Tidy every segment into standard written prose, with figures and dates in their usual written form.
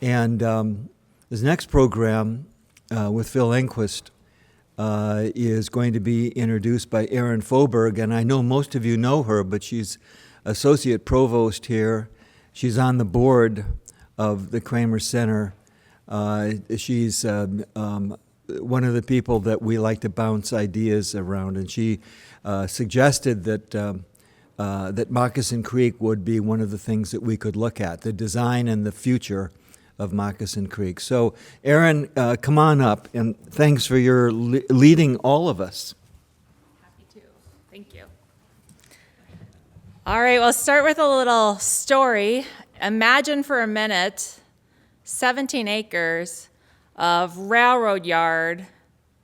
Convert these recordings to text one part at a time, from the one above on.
And this next program with Phillp Enquist is going to be introduced by Erin Foberg, and I know most of you know her, but she's associate provost here. She's on the board of the Cramer Center. She's one of the people that we like to bounce ideas around, and she suggested that Moccasin Creek would be one of the things that we could look at, the design and the future of Moccasin Creek. So, Erin, come on up, and thanks for your leading all of us. Happy to. Thank you. All right, we'll start with a little story. Imagine for a minute 17 acres of railroad yard,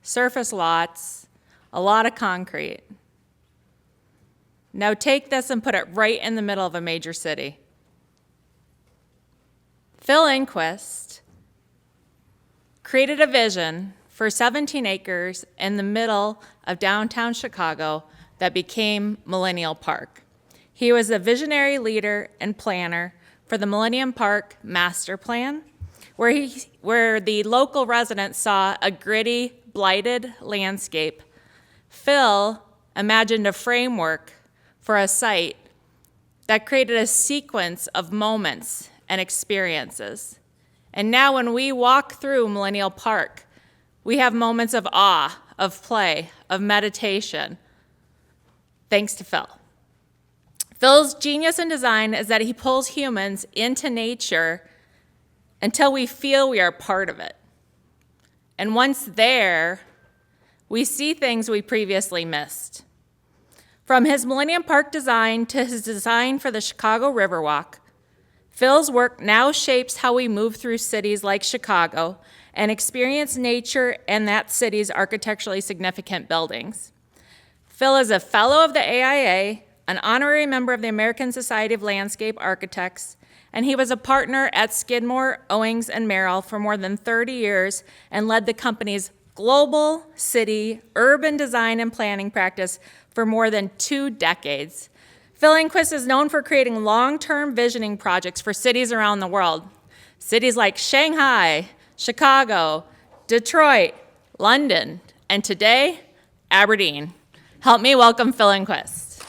surface lots, a lot of concrete. Now take this and put it right in the middle of a major city. Phillp Enquist created a vision for 17 acres in the middle of downtown Chicago that became Millennial Park. He was a visionary leader and planner for the Millennium Park Master Plan, where the local residents saw a gritty, blighted landscape. Phil imagined a framework for a site that created a sequence of moments and experiences. And now when we walk through Millennial Park, we have moments of awe, of play, of meditation, thanks to Phil. Phil's genius in design is that he pulls humans into nature until we feel we are part of it. And once there, we see things we previously missed. From his Millennium Park design to his design for the Chicago Riverwalk, Phil's work now shapes how we move through cities like Chicago and experience nature and that city's architecturally significant buildings. Phil is a fellow of the AIA, an honorary member of the American Society of Landscape Architects, and he was a partner at Skidmore, Owings, and Merrill for more than 30 years and led the company's global city, urban design and planning practice for more than 2 decades. Phillp Enquist is known for creating long-term visioning projects for cities around the world. Cities like Shanghai, Chicago, Detroit, London, and today, Aberdeen. Help me welcome Phillp Enquist.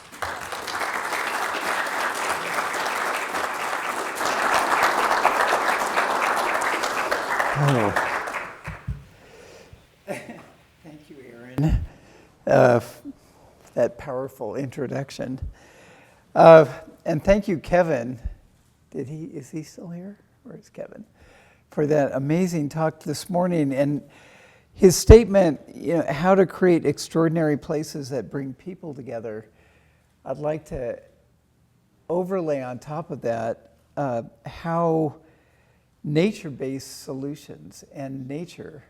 Oh. Thank you, Erin, for that powerful introduction. And thank you, Kevin. Is he still here? Where is Kevin? For that amazing talk this morning. And his statement, how to create extraordinary places that bring people together. I'd like to overlay on top of that how nature-based solutions and nature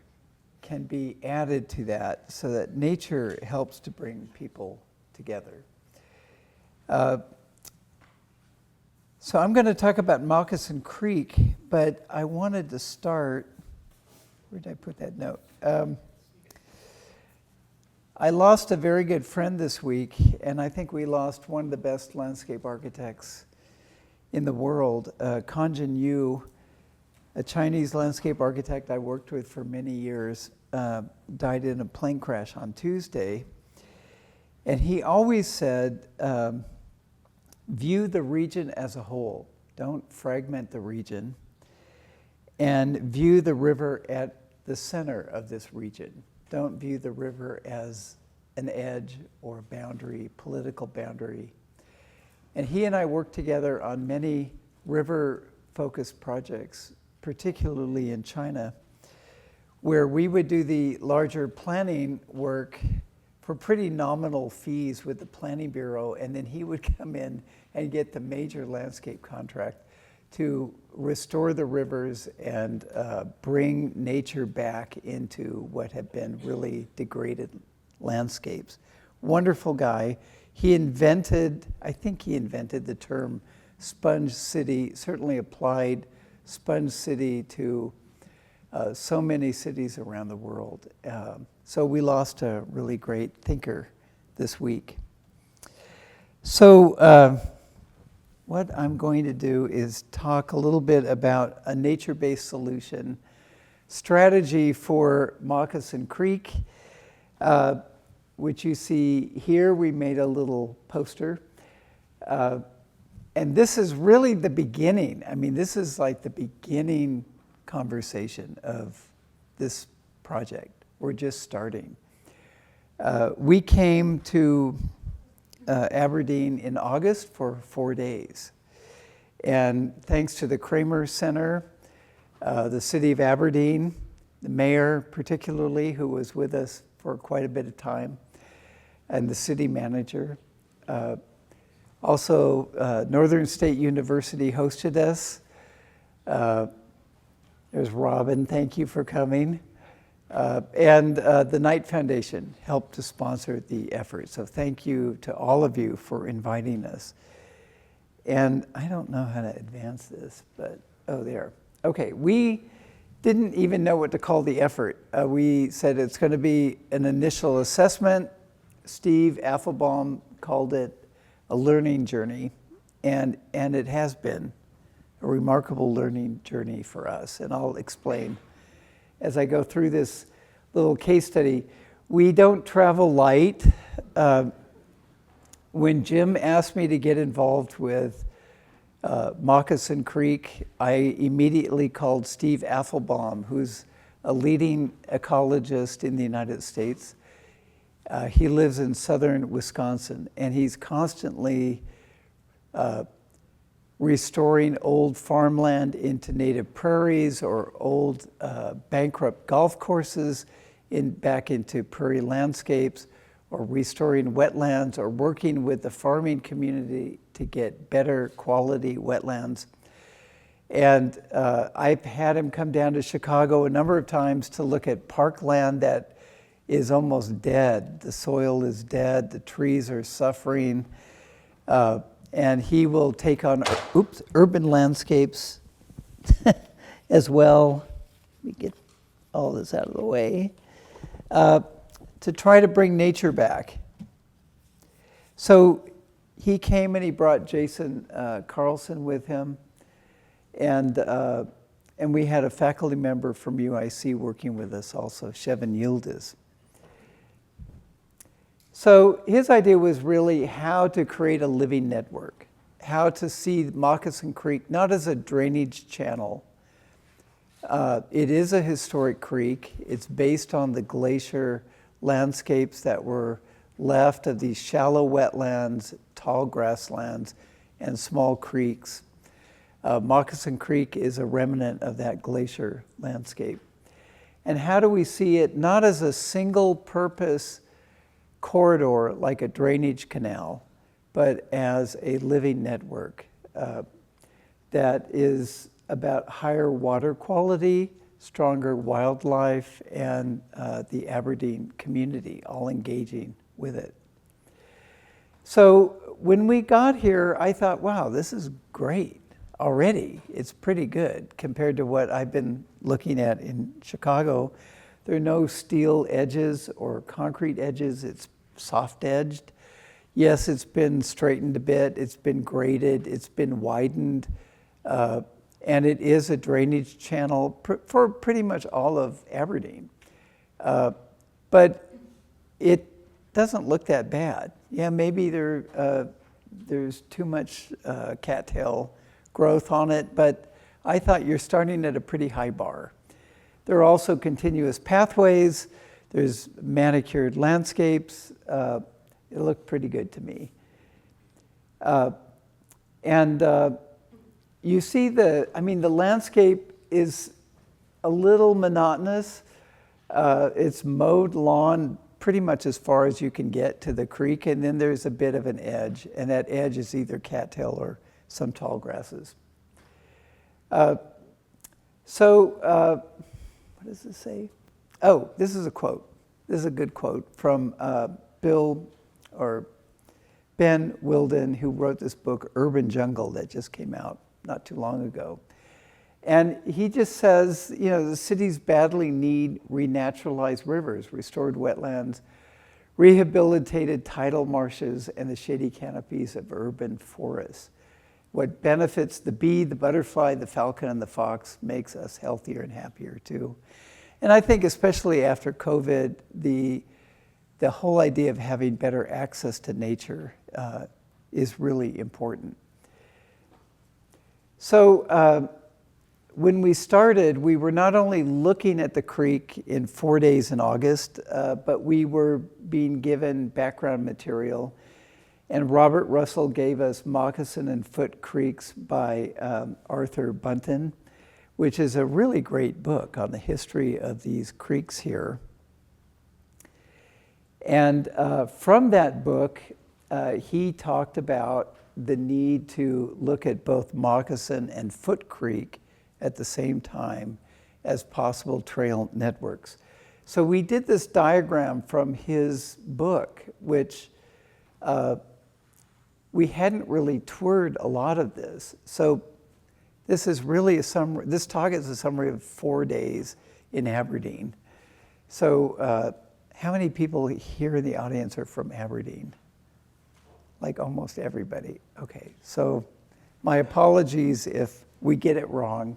can be added to that so that nature helps to bring people together. So I'm going to talk about Moccasin Creek, but I wanted to start, where did I put that note? I lost a very good friend this week, and I think we lost one of the best landscape architects in the world, Kanjin Yu, a Chinese landscape architect I worked with for many years, died in a plane crash on Tuesday. And he always said, view the region as a whole. Don't fragment the region. And view the river at the center of this region. Don't view the river as an edge or a boundary, political boundary. And he and I worked together on many river-focused projects, particularly in China, where we would do the larger planning work for pretty nominal fees with the planning bureau, and then he would come in and get the major landscape contract to restore the rivers and bring nature back into what had been really degraded landscapes. Wonderful guy. He invented, I think he invented the term sponge city, certainly applied sponge city to so many cities around the world. So we lost a really great thinker this week. So what I'm going to do is talk a little bit about a nature-based solution strategy for Moccasin Creek, which you see here. We made a little poster. And this is really the beginning. I mean, this is like the beginning conversation of this project. We're just starting. We came to Aberdeen in August for 4 days. And thanks to the Cramer Center, the city of Aberdeen, the mayor particularly, who was with us for quite a bit of time, and the city manager. Also, Northern State University hosted us. There's Robin, thank you for coming. And the Knight Foundation helped to sponsor the effort. So thank you to all of you for inviting us. And I don't know how to advance this, but, oh, there. Okay, we didn't even know what to call the effort. We said it's going to be an initial assessment. Steve Affelbaum called it a learning journey, and it has been a remarkable learning journey for us. And I'll explain as I go through this little case study. We don't travel light. When Jim asked me to get involved with Moccasin Creek, I immediately called Steve Affelbaum, who's a leading ecologist in the United States. He lives in southern Wisconsin, and he's constantly restoring old farmland into native prairies or old bankrupt golf courses back into prairie landscapes, or restoring wetlands, or working with the farming community to get better quality wetlands. And I've had him come down to Chicago a number of times to look at parkland that is almost dead. The soil is dead, the trees are suffering, and he will take on urban landscapes as well. Let me get all this out of the way. To try to bring nature back. So he came and he brought Jason Carlson with him, and we had a faculty member from UIC working with us also, Shevin Yildiz. So his idea was really how to create a living network, how to see Moccasin Creek not as a drainage channel. It is a historic creek. It's based on the glacier landscapes that were left of these shallow wetlands, tall grasslands, and small creeks. Moccasin Creek is a remnant of that glacier landscape. And how do we see it not as a single purpose corridor like a drainage canal, but as a living network that is about higher water quality, stronger wildlife, and the Aberdeen community all engaging with it. So when we got here, I thought, wow, this is great already. It's pretty good compared to what I've been looking at in Chicago. There are no steel edges or concrete edges. It's soft-edged. Yes, it's been straightened a bit. It's been graded. It's been widened. And it is a drainage channel for pretty much all of Aberdeen. But it doesn't look that bad. Yeah, maybe there's too much cattail growth on it, but I thought you're starting at a pretty high bar. There are also continuous pathways. There's manicured landscapes. It looked pretty good to me. You see the landscape is a little monotonous. It's mowed lawn pretty much as far as you can get to the creek, and then there's a bit of an edge, and that edge is either cattail or some tall grasses. What does this say? Oh, this is a quote. This is a good quote from Ben Wilden, who wrote this book, Urban Jungle, that just came out not too long ago. And he just says, the cities badly need renaturalized rivers, restored wetlands, rehabilitated tidal marshes, and the shady canopies of urban forests. what benefits the bee, the butterfly, the falcon, and the fox makes us healthier and happier too. And I think especially after COVID, the whole idea of having better access to nature is really important. So when we started, we were not only looking at the creek in 4 days in August, but we were being given background material. And Robert Russell gave us Moccasin and Phillp Creeks by Arthur Bunton, which is a really great book on the history of these creeks here. And from that book, he talked about the need to look at both Moccasin and Phillp Creek at the same time as possible trail networks. So we did this diagram from his book, which we hadn't really toured a lot of this. So this is really a summary. This talk is a summary of 4 days in Aberdeen. So how many people here in the audience are from Aberdeen? Like almost everybody. Okay, so my apologies if we get it wrong.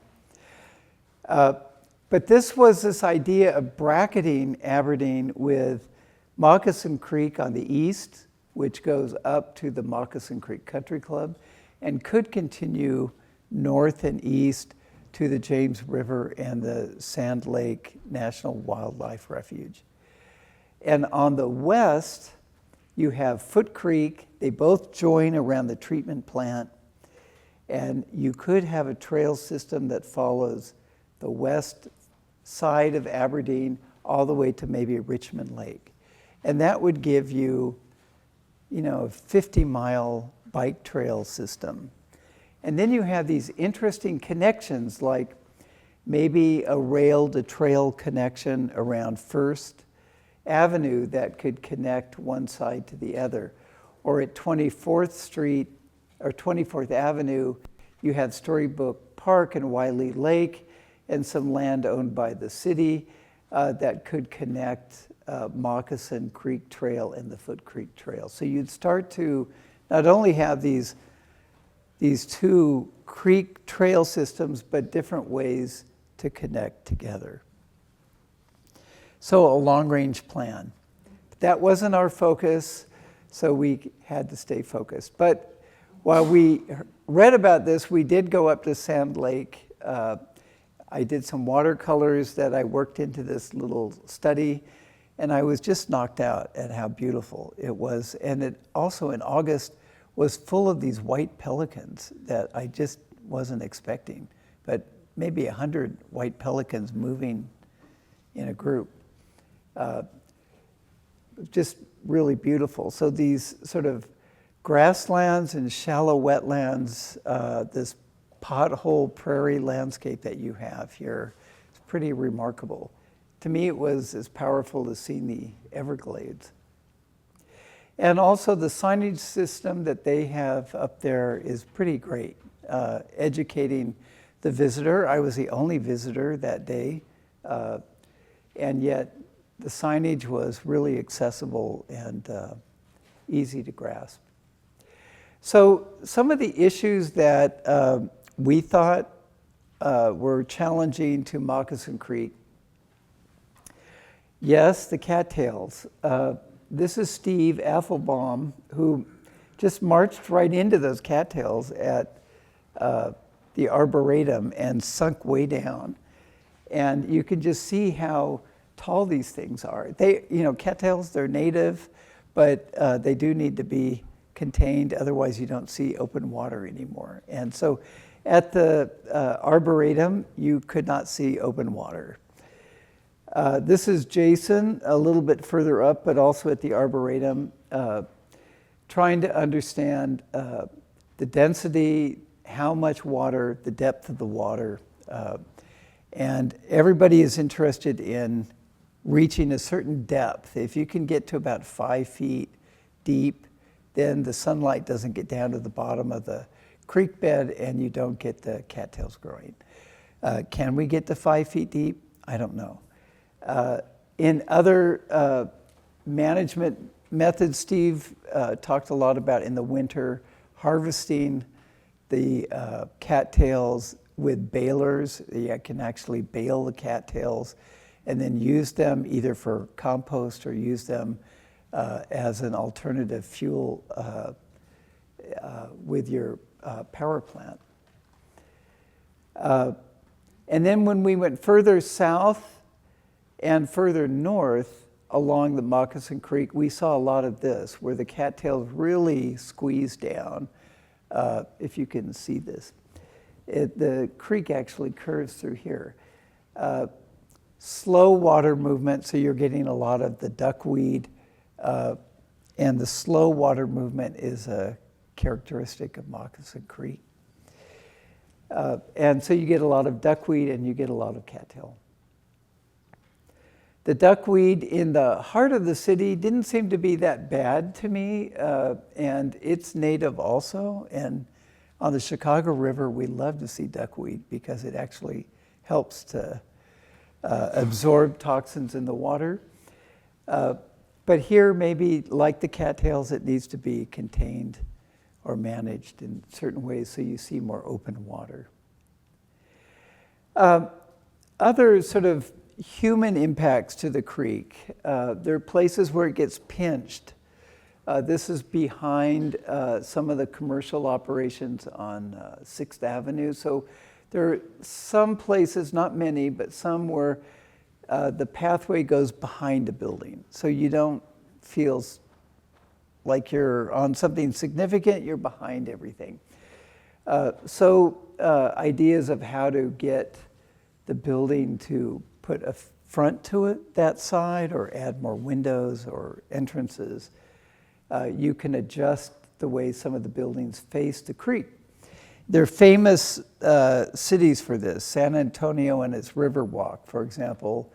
But this was this idea of bracketing Aberdeen with Moccasin Creek on the east, which goes up to the Moccasin Creek Country Club, and could continue north and east to the James River and the Sand Lake National Wildlife Refuge. And on the west, you have Phillp Creek. They both join around the treatment plant. And you could have a trail system that follows the west side of Aberdeen all the way to maybe Richmond Lake. And that would give you, a 50-mile bike trail system. And then you have these interesting connections, like maybe a rail to trail connection around First Avenue that could connect one side to the other. Or at 24th Street or 24th Avenue, you had Storybook Park and Wiley Lake and some land owned by the city that could connect Moccasin Creek Trail and the Phillp Creek Trail. So you'd start to not only have these two creek trail systems, but different ways to connect together. So a long-range plan. That wasn't our focus, so we had to stay focused. But while we read about this, we did go up to Sand Lake. I did some watercolors that I worked into this little study, and I was just knocked out at how beautiful it was. And it also in August was full of these white pelicans that I just wasn't expecting, but maybe 100 white pelicans moving in a group. Just really beautiful. So these sort of grasslands and shallow wetlands, this pothole prairie landscape that you have here, it's pretty remarkable. To me, it was as powerful as seeing the Everglades. And also the signage system that they have up there is pretty great, educating the visitor. I was the only visitor that day, and yet the signage was really accessible and easy to grasp. So some of the issues that we thought were challenging to Moccasin Creek. Yes, the cattails. This is Steve Affelbaum, who just marched right into those cattails at the Arboretum and sunk way down. And you can just see how tall these things are. They, cattails, they're native, but they do need to be contained, otherwise you don't see open water anymore. And so at the Arboretum, you could not see open water. This is Jason, a little bit further up, but also at the Arboretum, trying to understand the density, how much water, the depth of the water. And everybody is interested in reaching a certain depth. If you can get to about 5 feet deep, then the sunlight doesn't get down to the bottom of the creek bed and you don't get the cattails growing. Can we get to 5 feet deep? I don't know. In other management methods, Steve talked a lot about in the winter harvesting the cattails with balers. You can actually bale the cattails and then use them either for compost or use them as an alternative fuel with your power plant. And then when we went further south and further north along the Moccasin Creek, we saw a lot of this, where the cattails really squeeze down. If you can see this. The creek actually curves through here. Slow water movement, so you're getting a lot of the duckweed, and the slow water movement is a characteristic of Moccasin Creek. And so you get a lot of duckweed and you get a lot of cattail. The duckweed in the heart of the city didn't seem to be that bad to me, and it's native also. And on the Chicago River, we love to see duckweed because it actually helps to absorb toxins in the water. But here, maybe like the cattails, it needs to be contained or managed in certain ways so you see more open water. Other sort of human impacts to the creek. There are places where it gets pinched. This is behind some of the commercial operations on 6th Avenue. So there are some places, not many, but some where the pathway goes behind a building. So you don't feel like you're on something significant, you're behind everything. Ideas of how to get the building to put a front to it that side or add more windows or entrances. You can adjust the way some of the buildings face the creek. There are famous cities for this. San Antonio and its Riverwalk, for example.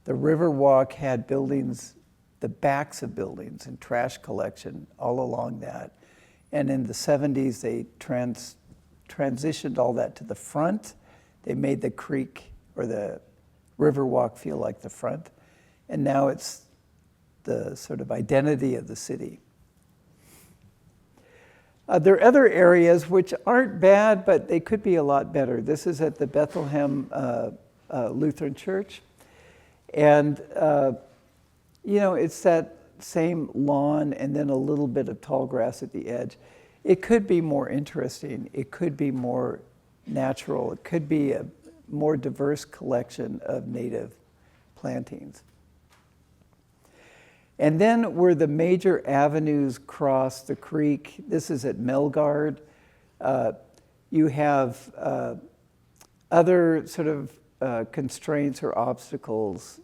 The Riverwalk had buildings, the backs of buildings and trash collection all along that. And in the 70s, they transitioned all that to the front. They made the creek or the Riverwalk feel like the front. And now it's the sort of identity of the city. There are other areas which aren't bad, but they could be a lot better. This is at the Bethlehem Lutheran Church. And, it's that same lawn and then a little bit of tall grass at the edge. It could be more interesting. It could be more natural. It could be a more diverse collection of native plantings. And then where the major avenues cross the creek, this is at Melgard. You have other sort of constraints or obstacles.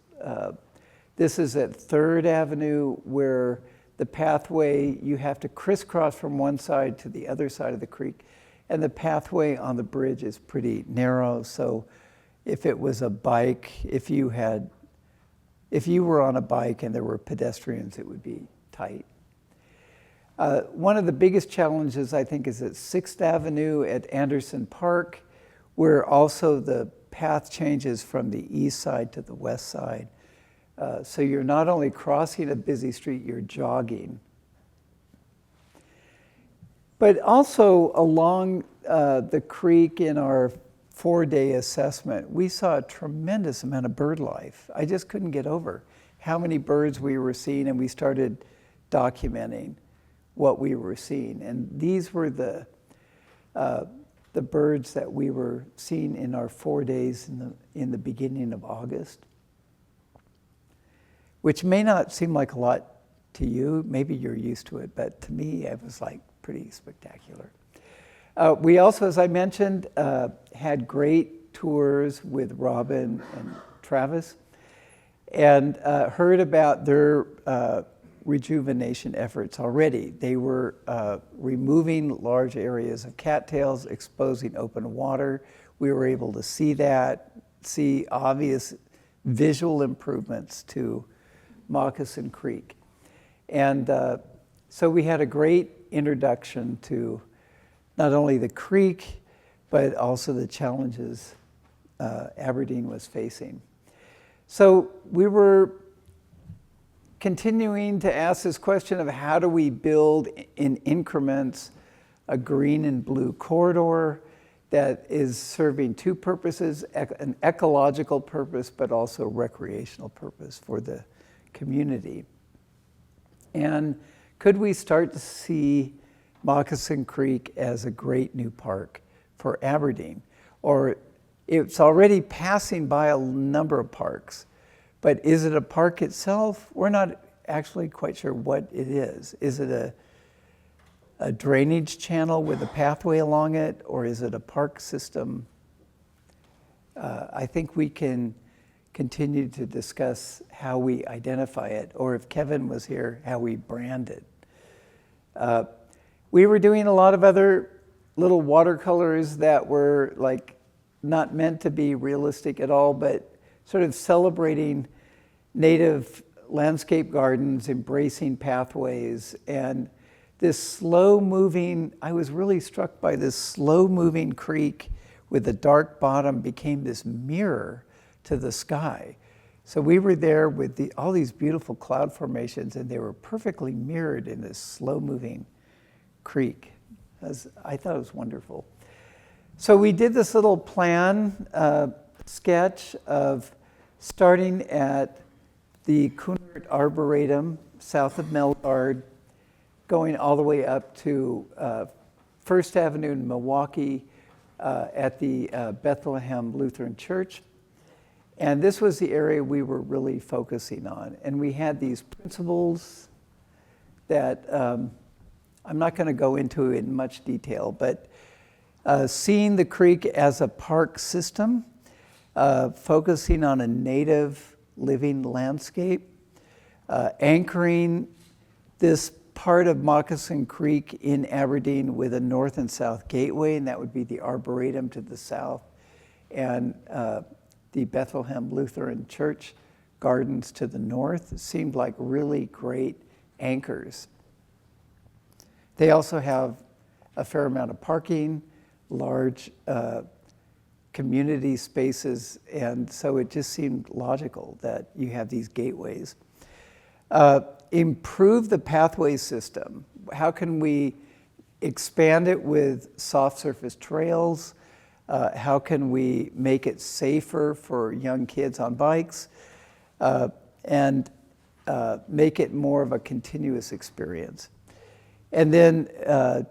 This is at 3rd Avenue, where the pathway, you have to crisscross from one side to the other side of the creek. And the pathway on the bridge is pretty narrow. So if it was a bike, if you were on a bike and there were pedestrians, it would be tight. One of the biggest challenges, I think, is at 6th Avenue at Anderson Park, where also the path changes from the east side to the west side. So you're not only crossing a busy street, you're jogging. But also along the creek in our 4-day assessment, we saw a tremendous amount of bird life. I just couldn't get over how many birds we were seeing, and we started documenting what we were seeing. And these were the birds that we were seeing in our 4 days in the beginning of August, which may not seem like a lot to you. Maybe you're used to it, but to me, it was like pretty spectacular. We also, as I mentioned, had great tours with Robin and Travis, and heard about their rejuvenation efforts already. They were removing large areas of cattails, exposing open water. We were able to see that, see obvious visual improvements to Moccasin Creek. And so we had a great introduction to not only the creek, but also the challenges Aberdeen was facing. So we were continuing to ask this question of how do we build in increments a green and blue corridor that is serving two purposes, an ecological purpose, but also recreational purpose for the community. And could we start to see Moccasin Creek as a great new park for Aberdeen? Or it's already passing by a number of parks, but is it a park itself? We're not actually quite sure what it is. Is it a drainage channel with a pathway along it, or is it a park system? I think we can continue to discuss how we identify it, or if Kevin was here, how we brand it. We were doing a lot of other little watercolors that were like not meant to be realistic at all, but sort of celebrating native landscape gardens, embracing pathways, and this slow-moving, I was really struck by this slow-moving creek with a dark bottom became this mirror to the sky. So we were there with all these beautiful cloud formations, and they were perfectly mirrored in this slow-moving creek. I thought it was wonderful. So we did this little plan sketch of starting at the Cunard Arboretum south of Melgard, going all the way up to First Avenue in Milwaukee at the Bethlehem Lutheran Church. And this was the area we were really focusing on. And we had these principles that I'm not going to go into in much detail, but seeing the creek as a park system, focusing on a native living landscape, anchoring this part of Moccasin Creek in Aberdeen with a north and south gateway, and that would be the Arboretum to the south, and the Bethlehem Lutheran Church gardens to the north. It seemed like really great anchors. They also have a fair amount of parking, large community spaces, and so it just seemed logical that you have these gateways. Improve the pathway system. How can we expand it with soft surface trails? How can we make it safer for young kids on bikes? And make it more of a continuous experience. And then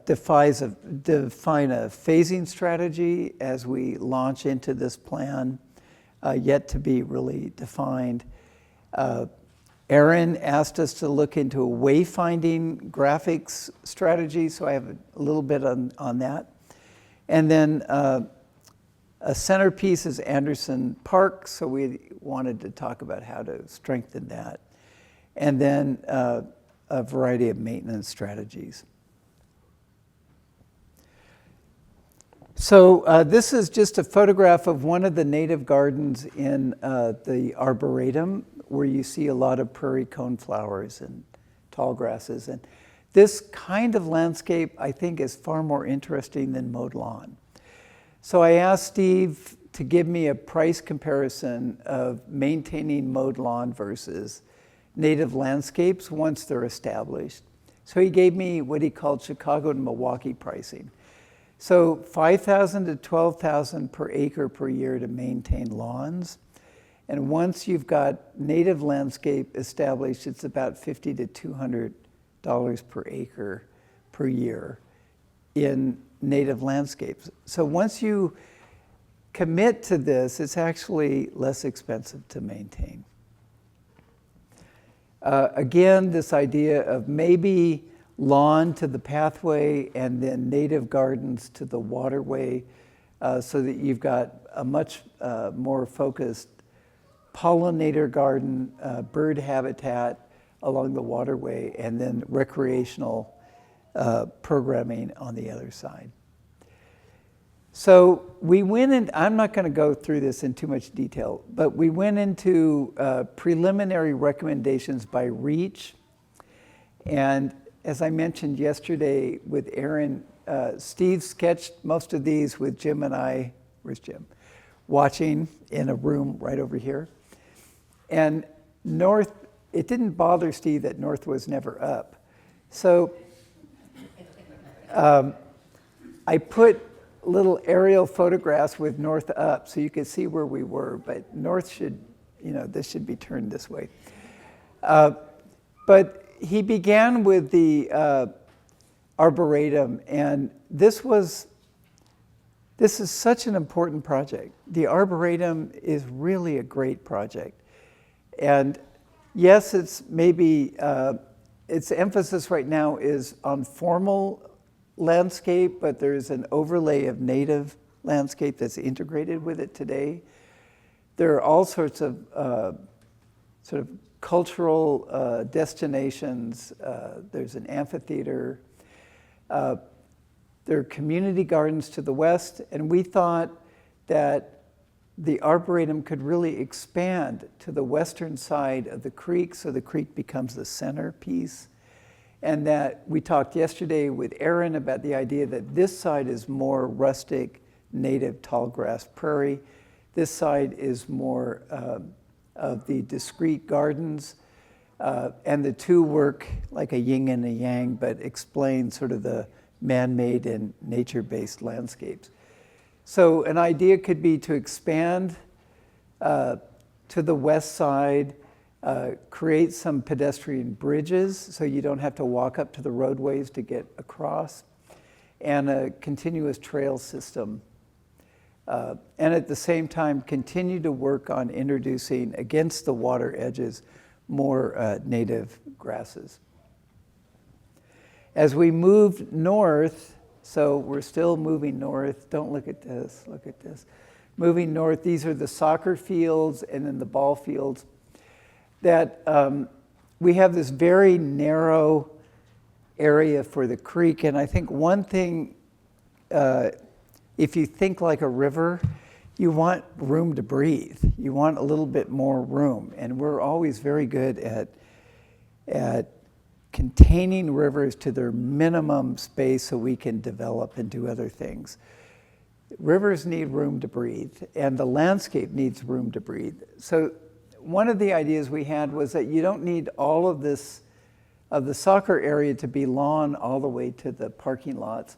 define a phasing strategy as we launch into this plan, yet to be really defined. Aaron asked us to look into a wayfinding graphics strategy, so I have a little bit on that. And then a centerpiece is Anderson Park, so we wanted to talk about how to strengthen that. And then a variety of maintenance strategies. So this is just a photograph of one of the native gardens in the Arboretum, where you see a lot of prairie coneflowers and tall grasses. And this kind of landscape, I think, is far more interesting than mowed lawn. So I asked Steve to give me a price comparison of maintaining mowed lawn versus native landscapes once they're established. So he gave me what he called Chicago to Milwaukee pricing. So $5,000 to $12,000 per acre per year to maintain lawns. And once you've got native landscape established, it's about $50 to $200 per acre per year in native landscapes. So once you commit to this, it's actually less expensive to maintain. Again, this idea of maybe lawn to the pathway and then native gardens to the waterway, so that you've got a much more focused pollinator garden, bird habitat along the waterway, and then recreational programming on the other side. So we went in, I'm not going to go through this in too much detail, but we went into preliminary recommendations by reach. And as I mentioned yesterday with Aaron, Steve sketched most of these with Jim and I, where's Jim? Watching in a room right over here. And North, it didn't bother Steve that North was never up. So I put little aerial photographs with north up so you could see where we were, but north should, this should be turned this way. But he began with the Arboretum, and this is such an important project. The Arboretum is really a great project. And yes, it's maybe, its emphasis right now is on formal landscape, but there's an overlay of native landscape that's integrated with it today. There are all sorts of sort of cultural destinations. There's an amphitheater. There are community gardens to the west, and we thought that the Arboretum could really expand to the western side of the creek, so the creek becomes the centerpiece. And that we talked yesterday with Aaron about the idea that this side is more rustic, native tall grass prairie. This side is more of the discrete gardens. And the two work like a yin and a yang, but explain sort of the man-made and nature-based landscapes. So an idea could be to expand to the west side, create some pedestrian bridges so you don't have to walk up to the roadways to get across, and a continuous trail system. And at the same time, continue to work on introducing, against the water edges, more native grasses. As we moved north, so we're still moving north. Don't look at this, look at this. Moving north, these are the soccer fields and then the ball fields. That we have this very narrow area for the creek. And I think one thing, if you think like a river, you want room to breathe. You want a little bit more room. And we're always very good at containing rivers to their minimum space so we can develop and do other things. Rivers need room to breathe, and the landscape needs room to breathe. So one of the ideas we had was that you don't need all of this, of the soccer area to be lawn all the way to the parking lots.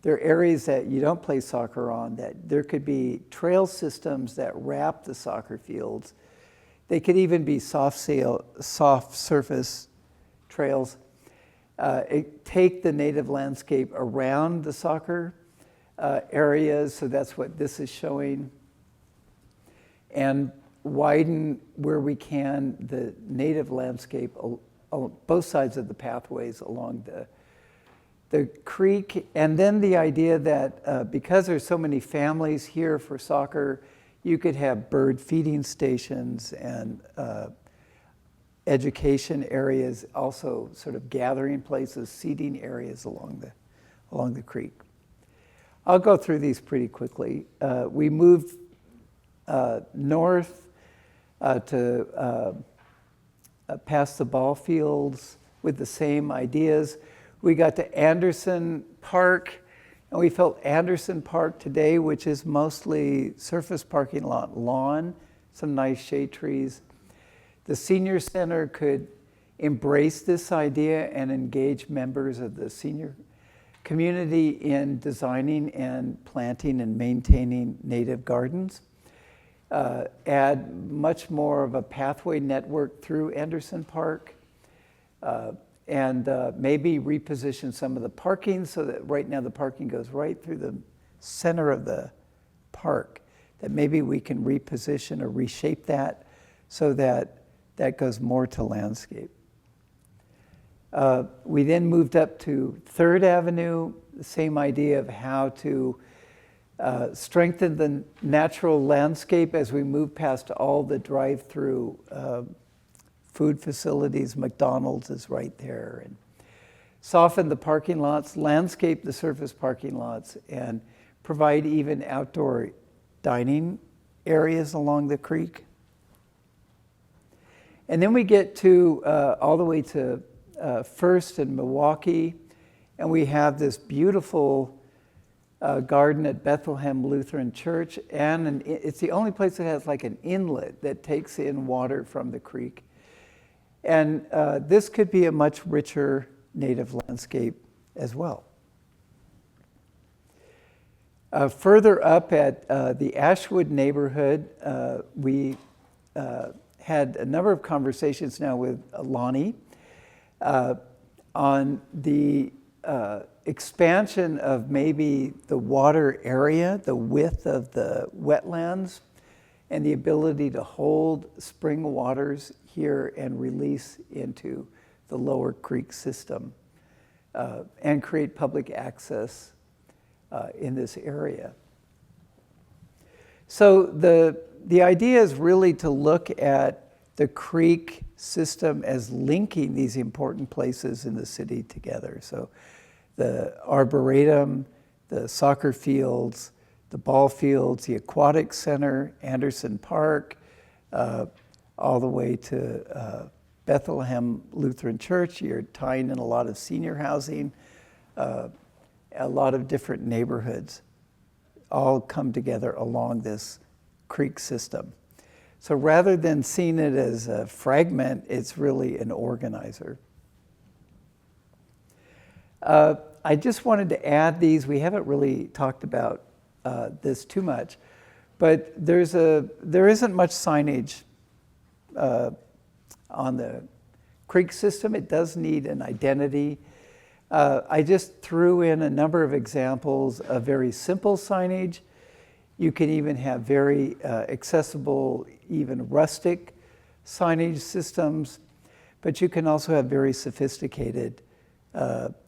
There are areas that you don't play soccer on, that there could be trail systems that wrap the soccer fields. They could even be soft surface trails. Take the native landscape around the soccer areas, so that's what this is showing, and widen where we can the native landscape both sides of the pathways along the creek. And then the idea that because there's so many families here for soccer, you could have bird feeding stations and education areas, also sort of gathering places, seating areas along the creek. I'll go through these pretty quickly. We moved north to past the ball fields with the same ideas. We got to Anderson Park, and we felt Anderson Park today, which is mostly surface parking lot lawn, some nice shade trees. The senior center could embrace this idea and engage members of the senior community in designing and planting and maintaining native gardens. Add much more of a pathway network through Anderson Park, and maybe reposition some of the parking so that right now the parking goes right through the center of the park, that maybe we can reposition or reshape that so that that goes more to landscape. We then moved up to 3rd Avenue, the same idea of how to strengthen the natural landscape as we move past all the drive-through food facilities. McDonald's is right there. And soften the parking lots, landscape the surface parking lots, and provide even outdoor dining areas along the creek. And then we get to all the way to First and Milwaukee, and we have this beautiful garden at Bethlehem Lutheran Church, and it's the only place that has like an inlet that takes in water from the creek. And this could be a much richer native landscape as well. Further up at the Ashwood neighborhood, we had a number of conversations now with Lonnie on the expansion of maybe the water area, the width of the wetlands, and the ability to hold spring waters here and release into the lower creek system and create public access in this area. So the idea is really to look at the creek system as linking these important places in the city together. So the Arboretum, the soccer fields, the ball fields, the aquatic center, Anderson Park, all the way to Bethlehem Lutheran Church. You're tying in a lot of senior housing, a lot of different neighborhoods all come together along this creek system. So rather than seeing it as a fragment, it's really an organizer. I just wanted to add these. We haven't really talked about this too much, but there isn't much signage on the creek system. It does need an identity. I just threw in a number of examples of very simple signage. You can even have very accessible, even rustic signage systems, but you can also have very sophisticated,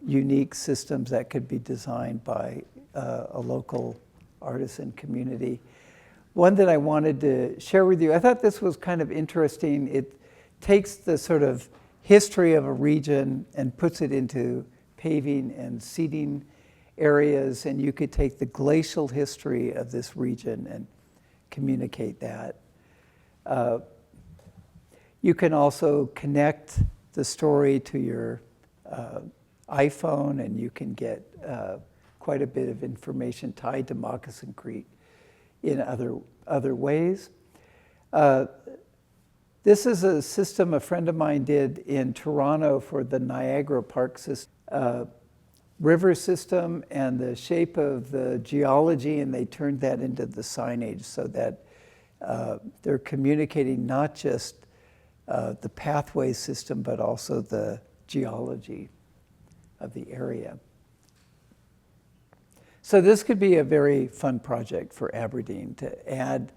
unique systems that could be designed by a local artisan community. One that I wanted to share with you, I thought this was kind of interesting. It takes the sort of history of a region and puts it into paving and seating areas, and you could take the glacial history of this region and communicate that. You can also connect the story to your iPhone, and you can get quite a bit of information tied to Moccasin Creek in other ways. This is a system a friend of mine did in Toronto for the Niagara Park system. River system and the shape of the geology, and they turned that into the signage so that they're communicating not just the pathway system, but also the geology of the area. So this could be a very fun project for Aberdeen to add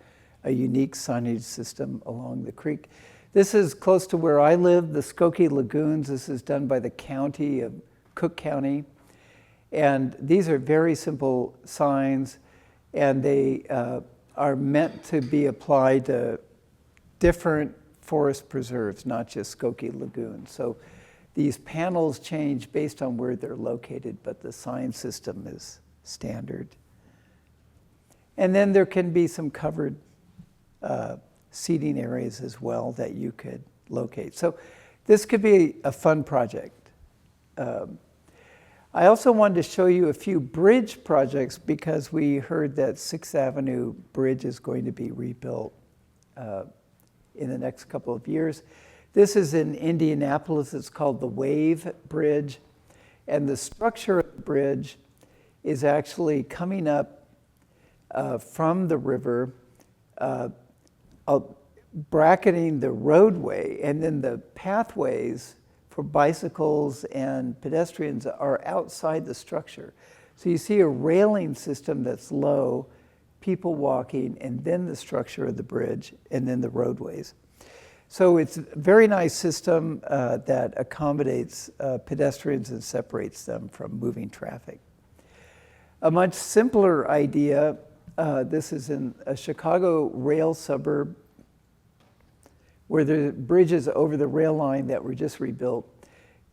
a unique signage system along the creek. This is close to where I live, the Skokie Lagoons. This is done by the county of Cook County. And these are very simple signs, and they are meant to be applied to different forest preserves, not just Skokie Lagoon. So these panels change based on where they're located, but the sign system is standard. And then there can be some covered seating areas as well that you could locate. So this could be a fun project. I also wanted to show you a few bridge projects because we heard that 6th Avenue Bridge is going to be rebuilt in the next couple of years. This is in Indianapolis. It's called the Wave Bridge. And the structure of the bridge is actually coming up from the river, bracketing the roadway, and then the pathways for bicycles and pedestrians are outside the structure. So you see a railing system that's low, people walking, and then the structure of the bridge, and then the roadways. So it's a very nice system that accommodates pedestrians and separates them from moving traffic. A much simpler idea, this is in a Chicago rail suburb where the bridges over the rail line that were just rebuilt.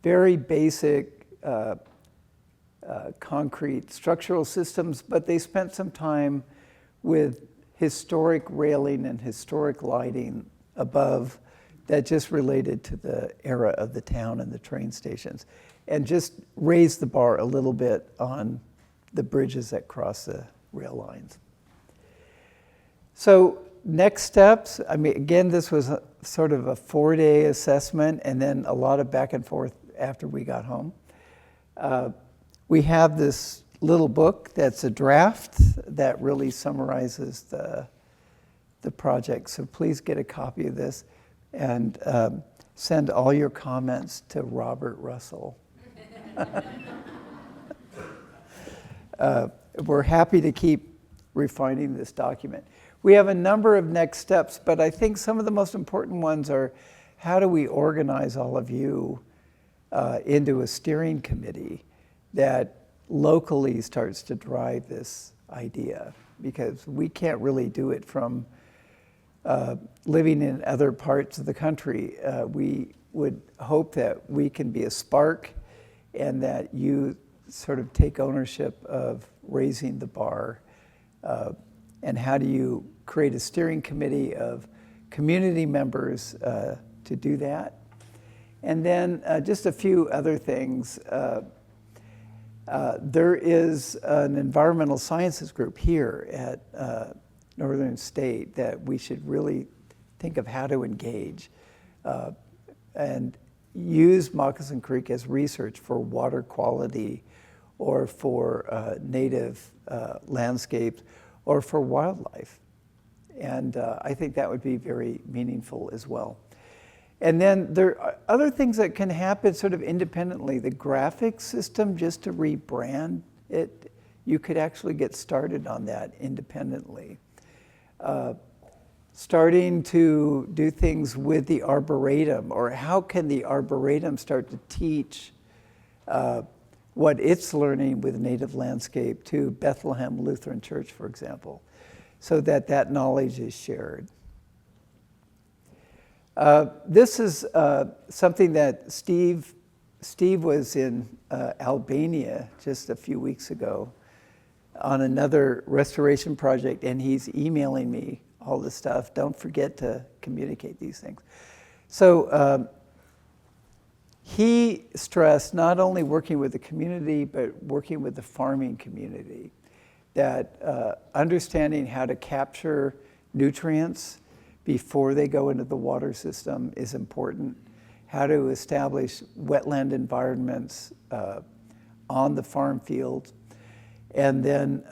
Very basic concrete structural systems, but they spent some time with historic railing and historic lighting above that just related to the era of the town and the train stations, and just raised the bar a little bit on the bridges that cross the rail lines. So next steps, I mean, again, this was sort of a 4-day assessment and then a lot of back and forth after we got home. We have this little book that's a draft that really summarizes the project. So please get a copy of this and send all your comments to Robert Russell. We're happy to keep refining this document. We have a number of next steps, but I think some of the most important ones are how do we organize all of you into a steering committee that locally starts to drive this idea, because we can't really do it from living in other parts of the country. We would hope that we can be a spark and that you sort of take ownership of raising the bar. And how do you create a steering committee of community members to do that? And then just a few other things. There is an environmental sciences group here at Northern State that we should really think of how to engage and use Moccasin Creek as research for water quality or for native landscapes or for wildlife. And I think that would be very meaningful as well. And then there are other things that can happen sort of independently. The graphics system, just to rebrand it, you could actually get started on that independently. Starting to do things with the Arboretum, or how can the Arboretum start to teach what it's learning with native landscape to Bethlehem Lutheran Church, for example, so that that knowledge is shared. This is something that Steve was in Albania just a few weeks ago on another restoration project, and he's emailing me all this stuff. Don't forget to communicate these things. So he stressed not only working with the community, but working with the farming community, that understanding how to capture nutrients before they go into the water system is important, how to establish wetland environments on the farm field, and then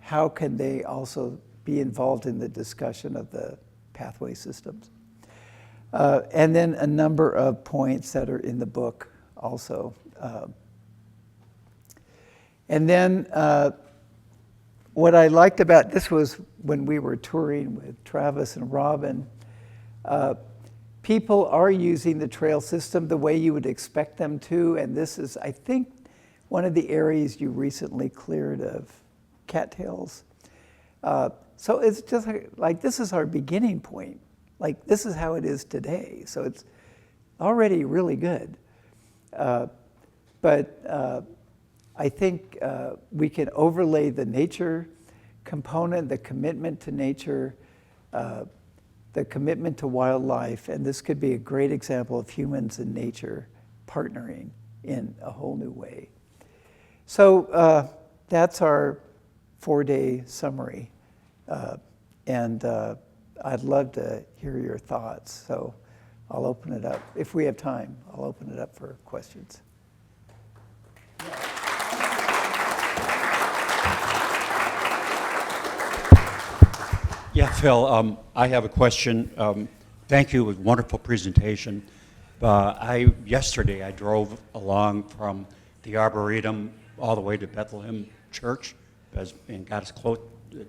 how can they also be involved in the discussion of the pathway systems. And then a number of points that are in the book also. And then what I liked about this was when we were touring with Travis and Robin, people are using the trail system the way you would expect them to, and this is, I think, one of the areas you recently cleared of cattails. So it's just like this is our beginning point. Like this is how it is today. So it's already really good. But I think we can overlay the nature component, the commitment to nature, the commitment to wildlife, and this could be a great example of humans and nature partnering in a whole new way. So that's our 4-day summary. And I'd love to hear your thoughts. So I'll open it up. If we have time, I'll open it up for questions. Yeah, Phil, I have a question. Thank you, wonderful presentation. Yesterday I drove along from the Arboretum all the way to Bethlehem Church and got as close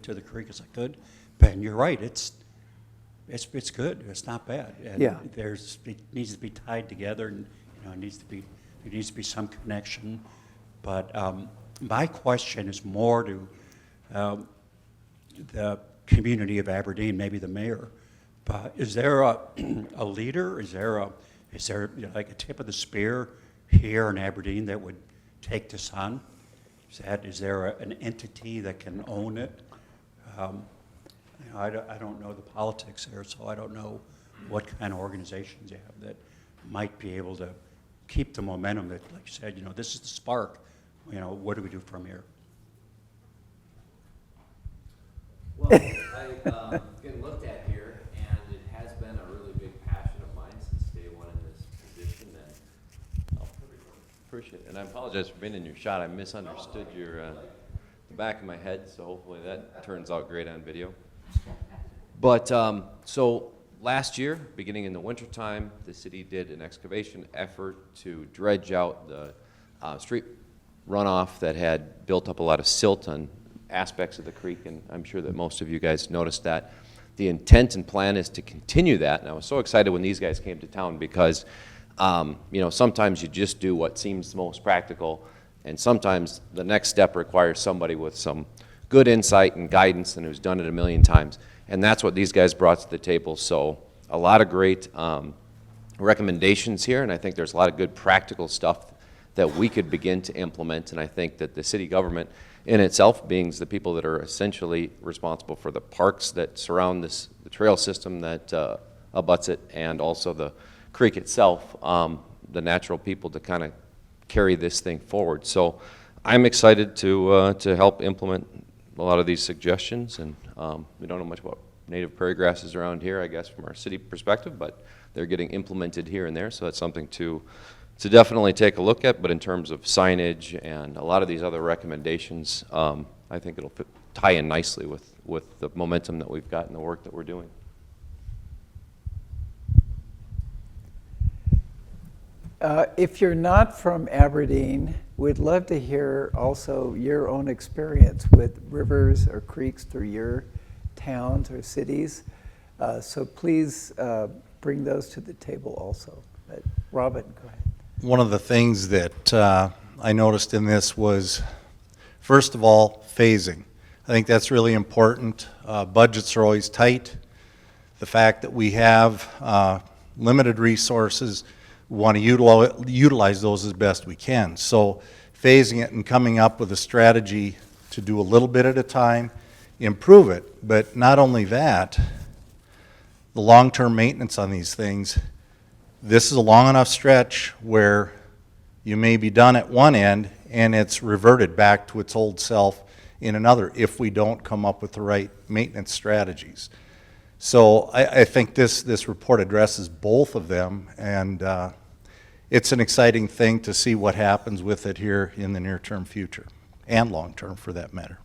to the creek as I could. And you're right, it's good. It's not bad. And Yeah. it needs to be tied together, and there needs to be some connection. But my question is more to the community of Aberdeen, maybe the mayor. But is there a leader? Is there like a tip of the spear here in Aberdeen that would take this on? Is there an entity that can own it? I don't know the politics there, so I don't know what kind of organizations you have that might be able to keep the momentum that, like you said, this is the spark. What do we do from here? Well, I've been looked at here, and it has been a really big passion of mine since day one in this position. And Appreciate it. And I apologize for being in your shot. I misunderstood your the back of my head, so hopefully that turns out great on video. But so last year, beginning in the wintertime, the city did an excavation effort to dredge out the street runoff that had built up a lot of silt on aspects of the creek, and I'm sure that most of you guys noticed that. The intent and plan is to continue that, and I was so excited when these guys came to town because you know, sometimes you just do what seems most practical, and sometimes the next step requires somebody with some good insight and guidance and who's done it a million times. And that's what these guys brought to the table. So a lot of great recommendations here, and I think there's a lot of good practical stuff that we could begin to implement. And I think that the city government in itself, being the people that are essentially responsible for the parks that surround this, the trail system that abuts it, and also the creek itself, the natural people to kind of carry this thing forward. So I'm excited to help implement a lot of these suggestions, and we don't know much about native prairie grasses around here, I guess, from our city perspective, but they're getting implemented here and there, so that's something to definitely take a look at. But in terms of signage and a lot of these other recommendations, I think it'll tie in nicely with the momentum that we've got in the work that we're doing. If you're not from Aberdeen, we'd love to hear also your own experience with rivers or creeks through your towns or cities. So please bring those to the table also. Robin, go ahead. One of the things that I noticed in this was, first of all, phasing. I think that's really important. Budgets are always tight. The fact that we have limited resources, we want to utilize those as best we can. So phasing it and coming up with a strategy to do a little bit at a time, improve it. But not only that, the long-term maintenance on these things, this is a long enough stretch where you may be done at one end and it's reverted back to its old self in another if we don't come up with the right maintenance strategies. So I think this report addresses both of them, and it's an exciting thing to see what happens with it here in the near-term future, and long-term for that matter.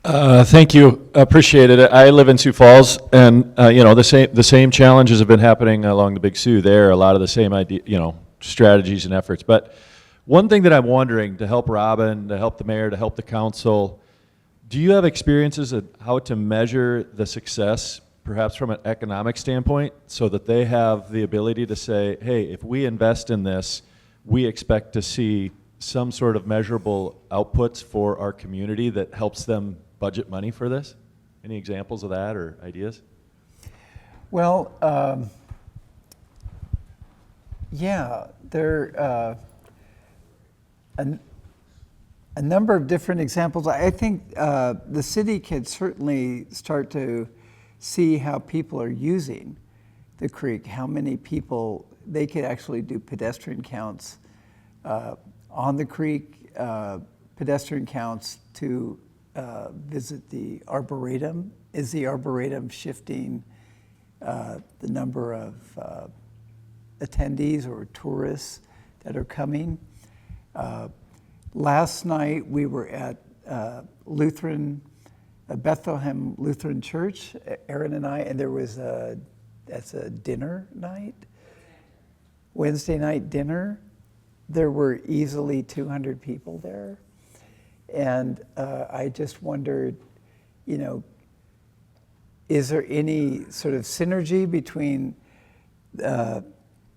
Thank you. Appreciate it. I live in Sioux Falls, and you know, the same challenges have been happening along the Big Sioux. There, a lot of the same idea, you know, strategies and efforts. But one thing that I'm wondering, to help Robin, to help the mayor, to help the council, do you have experiences of how to measure the success, perhaps from an economic standpoint, so that they have the ability to say, hey, if we invest in this, we expect to see some sort of measurable outputs for our community that helps them budget money for this? Any examples of that or ideas? Well, yeah, there are a number of different examples. I think the city could certainly start to see how people are using the creek, how many people, they could actually do pedestrian counts on the creek, pedestrian counts to visit the Arboretum. Is the Arboretum shifting the number of attendees or tourists that are coming? Last night we were at Bethlehem Lutheran Church, Aaron and I, and there was that's a dinner night, Wednesday night dinner. There were easily 200 people there. And I just wondered, you know, is there any sort of synergy between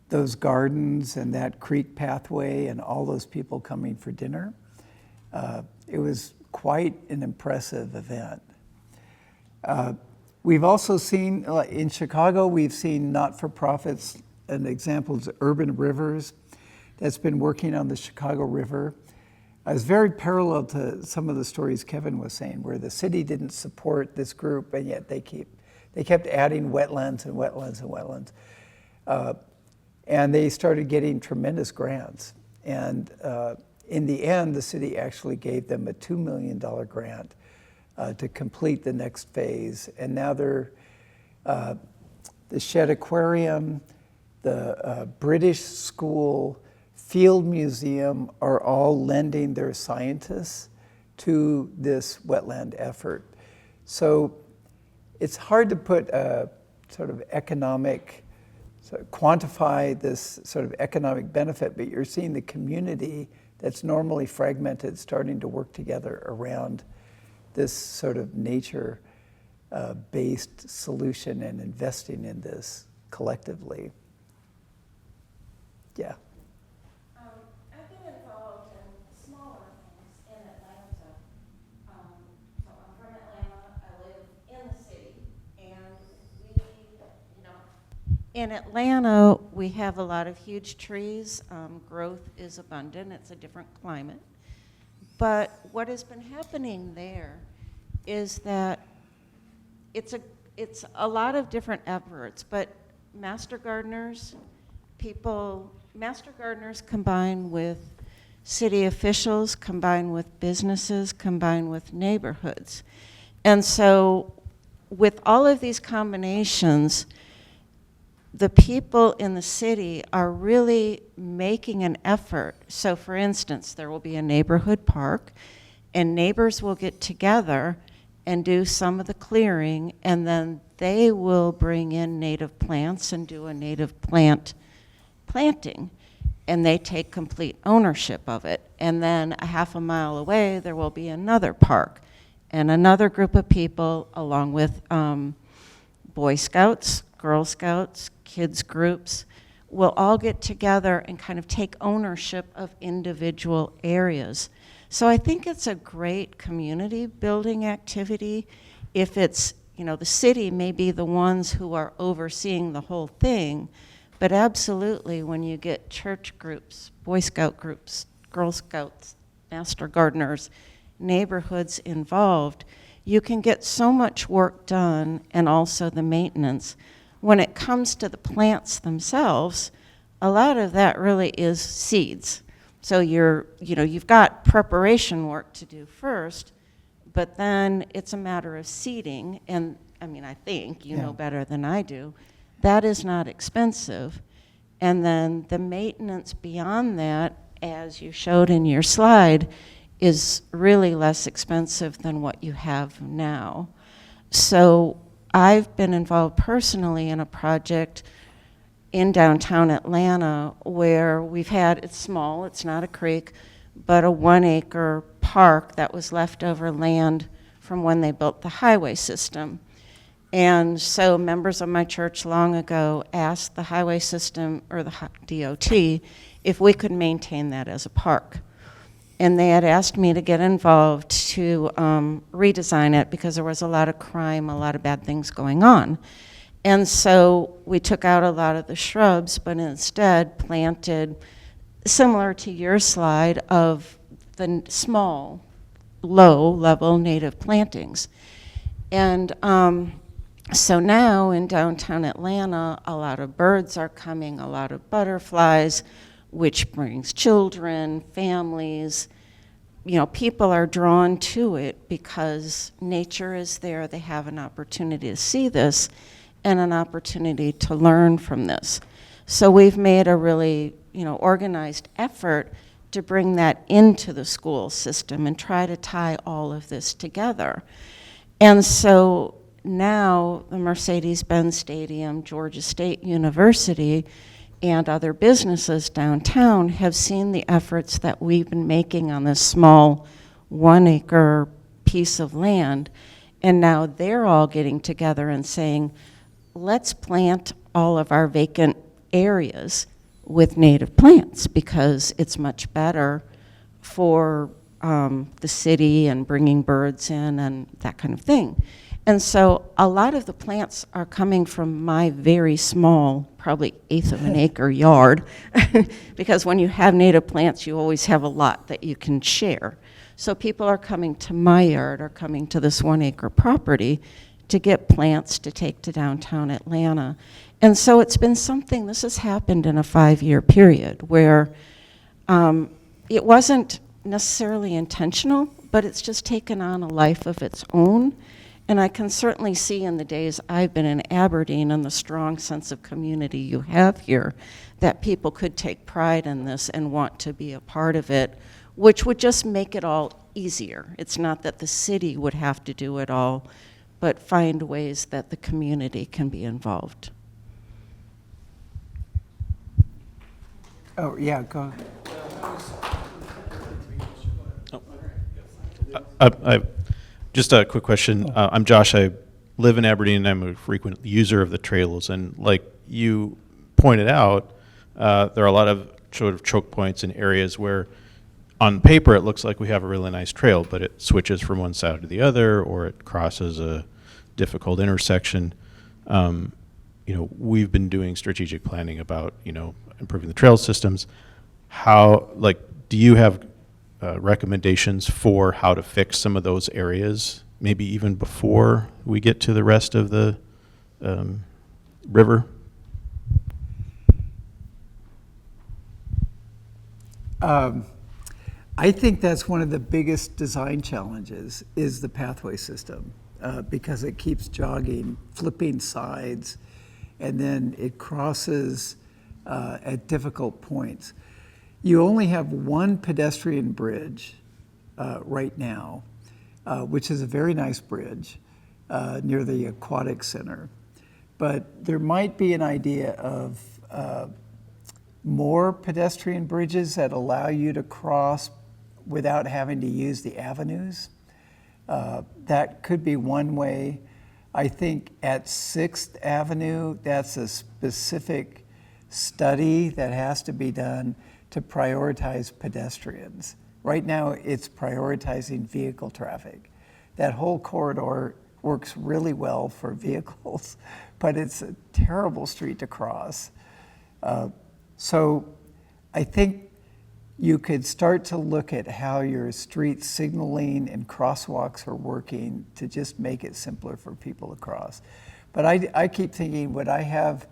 those gardens and that creek pathway and all those people coming for dinner? It was quite an impressive event. We've also seen, in Chicago, we've seen not-for-profits, and examples of Urban Rivers that's been working on the Chicago River. It's very parallel to some of the stories Kevin was saying, where the city didn't support this group, and yet they kept adding wetlands and wetlands and wetlands. And they started getting tremendous grants. And in the end, the city actually gave them a $2 million grant to complete the next phase. And now they're, the Shed Aquarium the British School Field Museum are all lending their scientists to this wetland effort. So it's hard to put a sort of economic, quantify this sort of economic benefit, but you're seeing the community that's normally fragmented starting to work together around this sort of nature-based solution and investing in this collectively. Yeah. I've been involved in smaller things in Atlanta. So I'm from Atlanta. I live in the city, and in Atlanta, we have a lot of huge trees. Growth is abundant. It's a different climate. But what has been happening there is that it's a lot of different efforts, but master gardeners combined with city officials, combined with businesses, combined with neighborhoods. And so with all of these combinations, the people in the city are really making an effort. So for instance, there will be a neighborhood park, and neighbors will get together and do some of the clearing, and then they will bring in native plants and do a native planting, and they take complete ownership of it. And then a half a mile away, there will be another park, and another group of people, along with Boy Scouts, Girl Scouts, kids groups, will all get together and kind of take ownership of individual areas. So I think it's a great community building activity. If it's, the city may be the ones who are overseeing the whole thing, but absolutely when you get church groups, Boy Scout groups, Girl Scouts, Master Gardeners, neighborhoods involved, you can get so much work done, and also the maintenance. When it comes to the plants themselves, a lot of that really is seeds. So you've got preparation work to do first, but then it's a matter of seeding. And I think you know better than I do, that is not expensive. And then the maintenance beyond that, as you showed in your slide, is really less expensive than what you have now. So I've been involved personally in a project in downtown Atlanta where we've had, it's small, it's not a creek, but a 1-acre park that was leftover land from when they built the highway system. And so members of my church long ago asked the highway system, or the DOT, if we could maintain that as a park. And they had asked me to get involved to redesign it because there was a lot of crime, a lot of bad things going on. And so we took out a lot of the shrubs, but instead planted, similar to your slide, of the small, low-level native plantings. And so now in downtown Atlanta, a lot of birds are coming, a lot of butterflies, which brings children, families. People are drawn to it because nature is there. They have an opportunity to see this and an opportunity to learn from this. So we've made a really, organized effort to bring that into the school system and try to tie all of this together. And so now the Mercedes-Benz Stadium, Georgia State University, and other businesses downtown have seen the efforts that we've been making on this small 1-acre piece of land, and now they're all getting together and saying, let's plant all of our vacant areas with native plants because it's much better for the city and bringing birds in and that kind of thing. And so a lot of the plants are coming from my very small, probably 1/8 of an acre yard, because when you have native plants, you always have a lot that you can share. So people are coming to my yard or coming to this 1-acre property to get plants to take to downtown Atlanta. And so it's been something, this has happened in a 5-year period where it wasn't necessarily intentional, but it's just taken on a life of its own. And I can certainly see in the days I've been in Aberdeen and the strong sense of community you have here that people could take pride in this and want to be a part of it, which would just make it all easier. It's not that the city would have to do it all, but find ways that the community can be involved. Oh, yeah, go. Just a quick question. I'm Josh. I live in Aberdeen, and I'm a frequent user of the trails. And like you pointed out, there are a lot of sort of choke points in areas where, on paper, it looks like we have a really nice trail, but it switches from one side to the other, or it crosses a difficult intersection. We've been doing strategic planning about, improving the trail systems. Do you have recommendations for how to fix some of those areas, maybe even before we get to the rest of the river? I think that's one of the biggest design challenges is the pathway system, because it keeps jogging, flipping sides, and then it crosses at difficult points. You only have one pedestrian bridge right now, which is a very nice bridge near the aquatic center. But there might be an idea of more pedestrian bridges that allow you to cross without having to use the avenues. That could be one way. I think at 6th Avenue, that's a specific study that has to be done to prioritize pedestrians. Right now, it's prioritizing vehicle traffic. That whole corridor works really well for vehicles, but it's a terrible street to cross. So I think you could start to look at how your street signaling and crosswalks are working to just make it simpler for people to cross. But I keep thinking, would I have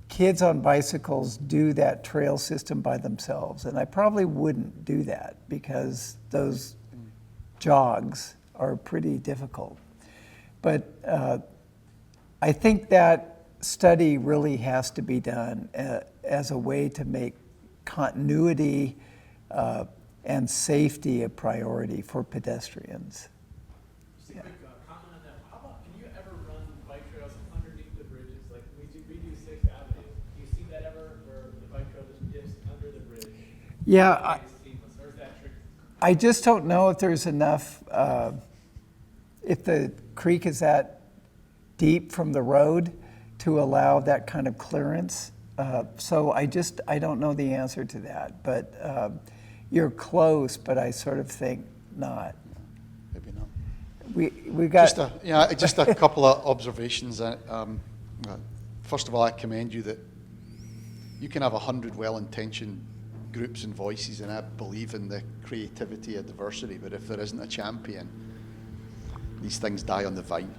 kids on bicycles do that trail system by themselves? And I probably wouldn't do that because those jogs are pretty difficult. But I think that study really has to be done as a way to make continuity and safety a priority for pedestrians. Just a quick comment on that. How about, can you ever run bike trails underneath the bridges? Like we do 6th Avenue. Do you see that ever where the bike trail just dips under the bridge? Yeah, Or is that tricky? I just don't know if there's enough, if the creek is that deep from the road to allow that kind of clearance. So I don't know the answer to that, but you're close, but I sort of think not. Maybe not. We got just a couple of observations. First of all, I commend you that you can have 100 well-intentioned groups and voices, and I believe in the creativity and diversity, but if there isn't a champion, these things die on the vine.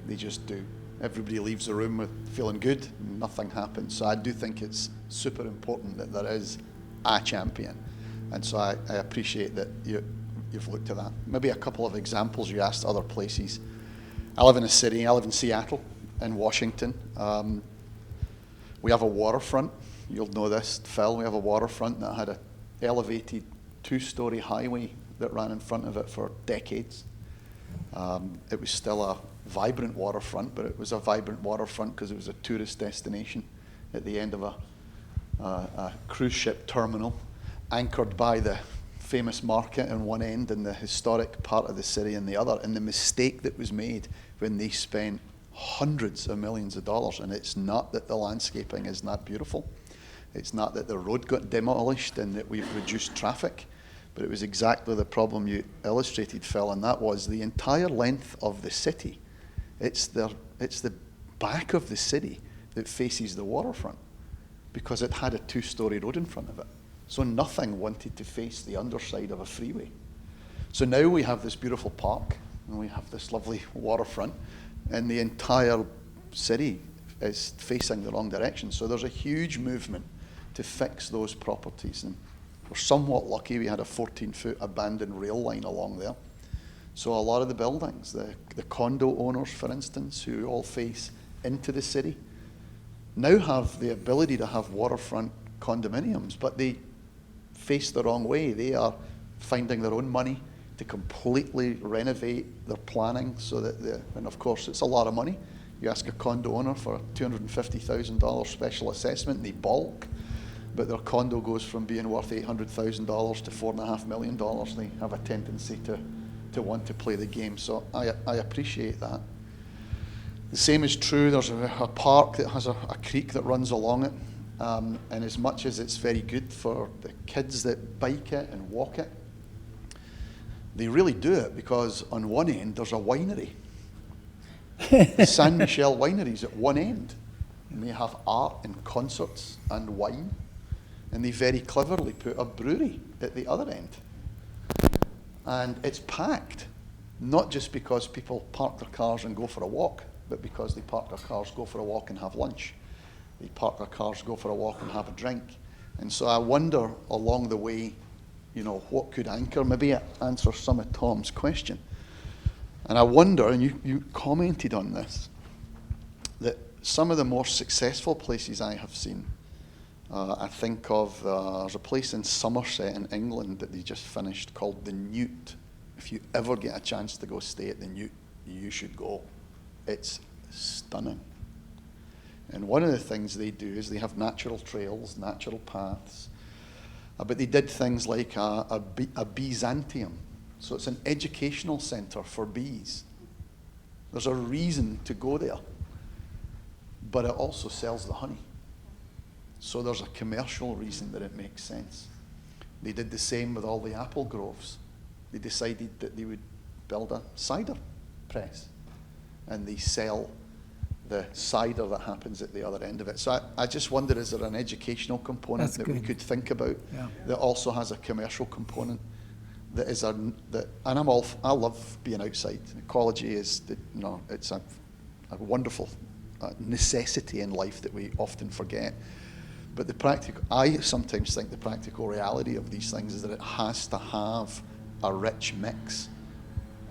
They just do. Everybody leaves the room with feeling good, and nothing happens. So I do think it's super important that there is a champion. And so I appreciate that you've looked at that. Maybe a couple of examples you asked other places. I live in a city, I live in Seattle, in Washington. We have a waterfront. You'll know this, Phil. We have a waterfront that had an elevated 2-story highway that ran in front of it for decades. It was still a vibrant waterfront, but it was a vibrant waterfront because it was a tourist destination at the end of a cruise ship terminal, anchored by the famous market in one end and the historic part of the city in the other. And the mistake that was made when they spent hundreds of millions of dollars, and it's not that the landscaping is not beautiful, it's not that the road got demolished and that we've reduced traffic, but it was exactly the problem you illustrated, Phil, and that was the entire length of the city. It's the back of the city that faces the waterfront because it had a 2-story road in front of it. So nothing wanted to face the underside of a freeway. So now we have this beautiful park and we have this lovely waterfront, and the entire city is facing the wrong direction. So there's a huge movement to fix those properties. And we're somewhat lucky we had a 14-foot abandoned rail line along there. So a lot of the buildings, the condo owners, for instance, who all face into the city, now have the ability to have waterfront condominiums, but they face the wrong way. They are finding their own money to completely renovate their planning so that, and of course it's a lot of money. You ask a condo owner for a $250,000 special assessment and they balk, but their condo goes from being worth $800,000 to $4.5 million. They have a tendency to want to play the game, so I appreciate that. The same is true, there's a park that has a creek that runs along it, and as much as it's very good for the kids that bike it and walk it, they really do it because on one end there's a winery. The San Michel Winery's at one end, and they have art and concerts and wine, and they very cleverly put a brewery at the other end. And it's packed, not just because people park their cars and go for a walk, but because they park their cars, go for a walk and have lunch. They park their cars, go for a walk and have a drink. And so I wonder along the way, you know, what could anchor, maybe it answers some of Tom's question. And I wonder, and you commented on this, that some of the more successful places I have seen, I think of, there's a place in Somerset in England that they just finished called the Newt. If you ever get a chance to go stay at the Newt, you should go. It's stunning. And one of the things they do is they have natural trails, natural paths, but they did things like a Beesantium. So it's an educational center for bees. There's a reason to go there, but it also sells the honey. So there's a commercial reason that it makes sense. They did the same with all the apple groves. They decided that they would build a cider press, and they sell the cider that happens at the other end of it. So I just wonder, is there an educational component that we could think about that also has a commercial component that is and I love being outside. Ecology is, it's a wonderful necessity in life that we often forget. But I sometimes think the practical reality of these things is that it has to have a rich mix.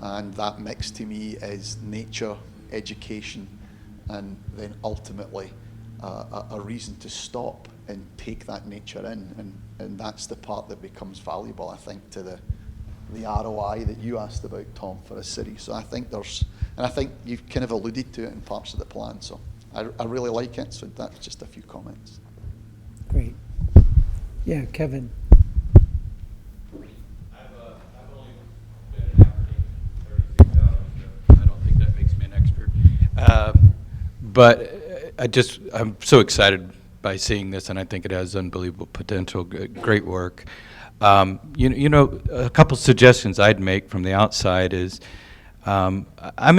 And that mix to me is nature, education, and then ultimately a reason to stop and take that nature in. And that's the part that becomes valuable, I think, to the ROI that you asked about, Tom, for a city. So I think and I think you've kind of alluded to it in parts of the plan. So I really like it. So that's just a few comments. Great. Yeah, Kevin. I've only been in Aberdeen 36 hours, so I don't think that makes me an expert. But I'm so excited by seeing this, and I think it has unbelievable potential. Great work. A couple suggestions I'd make from the outside is I'm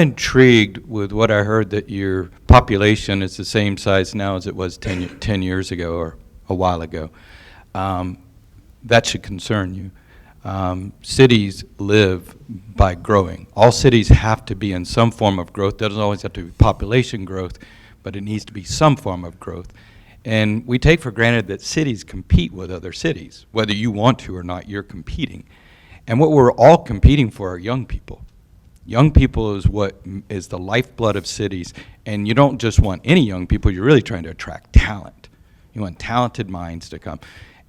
intrigued with what I heard that your population is the same size now as it was 10 years ago or a while ago. That should concern you. Cities live by growing. All cities have to be in some form of growth. Doesn't always have to be population growth, but it needs to be some form of growth. And we take for granted that cities compete with other cities. Whether you want to or not, you're competing. And what we're all competing for are young people. Young people is what is the lifeblood of cities. And you don't just want any young people, you're really trying to attract talent. You want talented minds to come.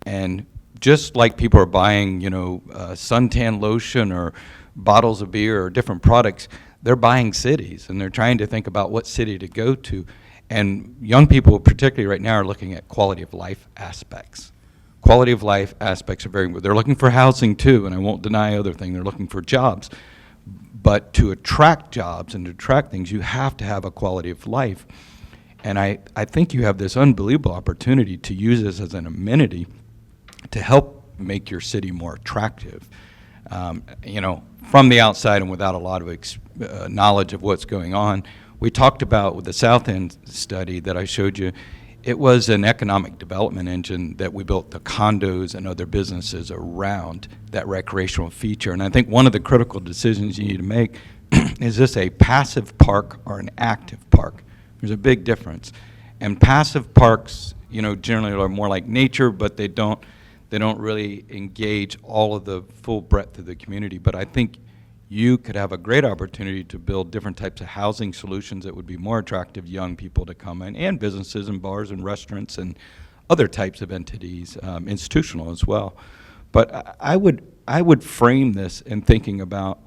And just like people are buying, suntan lotion or bottles of beer or different products, they're buying cities, and they're trying to think about what city to go to. And young people, particularly right now, are looking at quality of life aspects. Quality of life aspects are very good. They're looking for housing too, and I won't deny other things. They're looking for jobs. But to attract jobs and to attract things, you have to have a quality of life. And I think you have this unbelievable opportunity to use this as an amenity to help make your city more attractive. From the outside and without a lot of knowledge of what's going on, we talked about with the South End study that I showed you, it was an economic development engine that we built the condos and other businesses around that recreational feature. And I think one of the critical decisions you need to make is this a passive park or an active park? There's a big difference. And passive parks, generally are more like nature, but they don't really engage all of the full breadth of the community. But I think you could have a great opportunity to build different types of housing solutions that would be more attractive to young people to come in, and businesses and bars and restaurants and other types of entities, institutional as well. But I would frame this in thinking about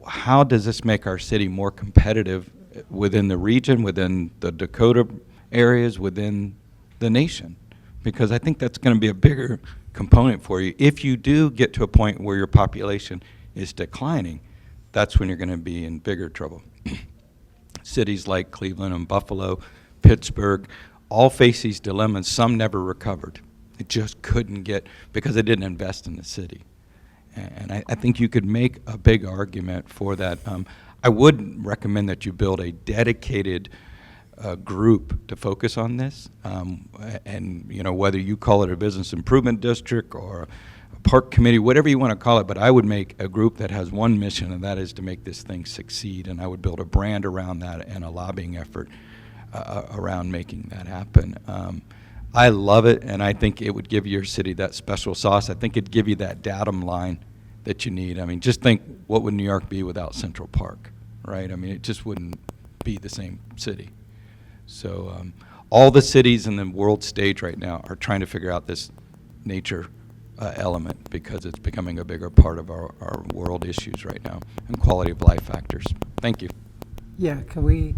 how does this make our city more competitive within the region, within the Dakota areas, within the nation? Because I think that's going to be a bigger component for you. If you do get to a point where your population is declining, that's when you're going to be in bigger trouble. Cities like Cleveland and Buffalo, Pittsburgh, all face these dilemmas. Some never recovered. They just couldn't get, because they didn't invest in the city. And I think you could make a big argument for that. I would recommend that you build a dedicated group to focus on this. And you know, whether you call it a business improvement district or a park committee, whatever you want to call it, but I would make a group that has one mission, and that is to make this thing succeed. And I would build a brand around that and a lobbying effort around making that happen. I love it, and I think it would give your city that special sauce. I think it'd give you that datum line that you need. I mean, just think, what would New York be without Central Park, right? I mean, it just wouldn't be the same city. So all the cities in the world stage right now are trying to figure out this nature element, because it's becoming a bigger part of our world issues right now, and quality of life factors. Thank you. Yeah, can we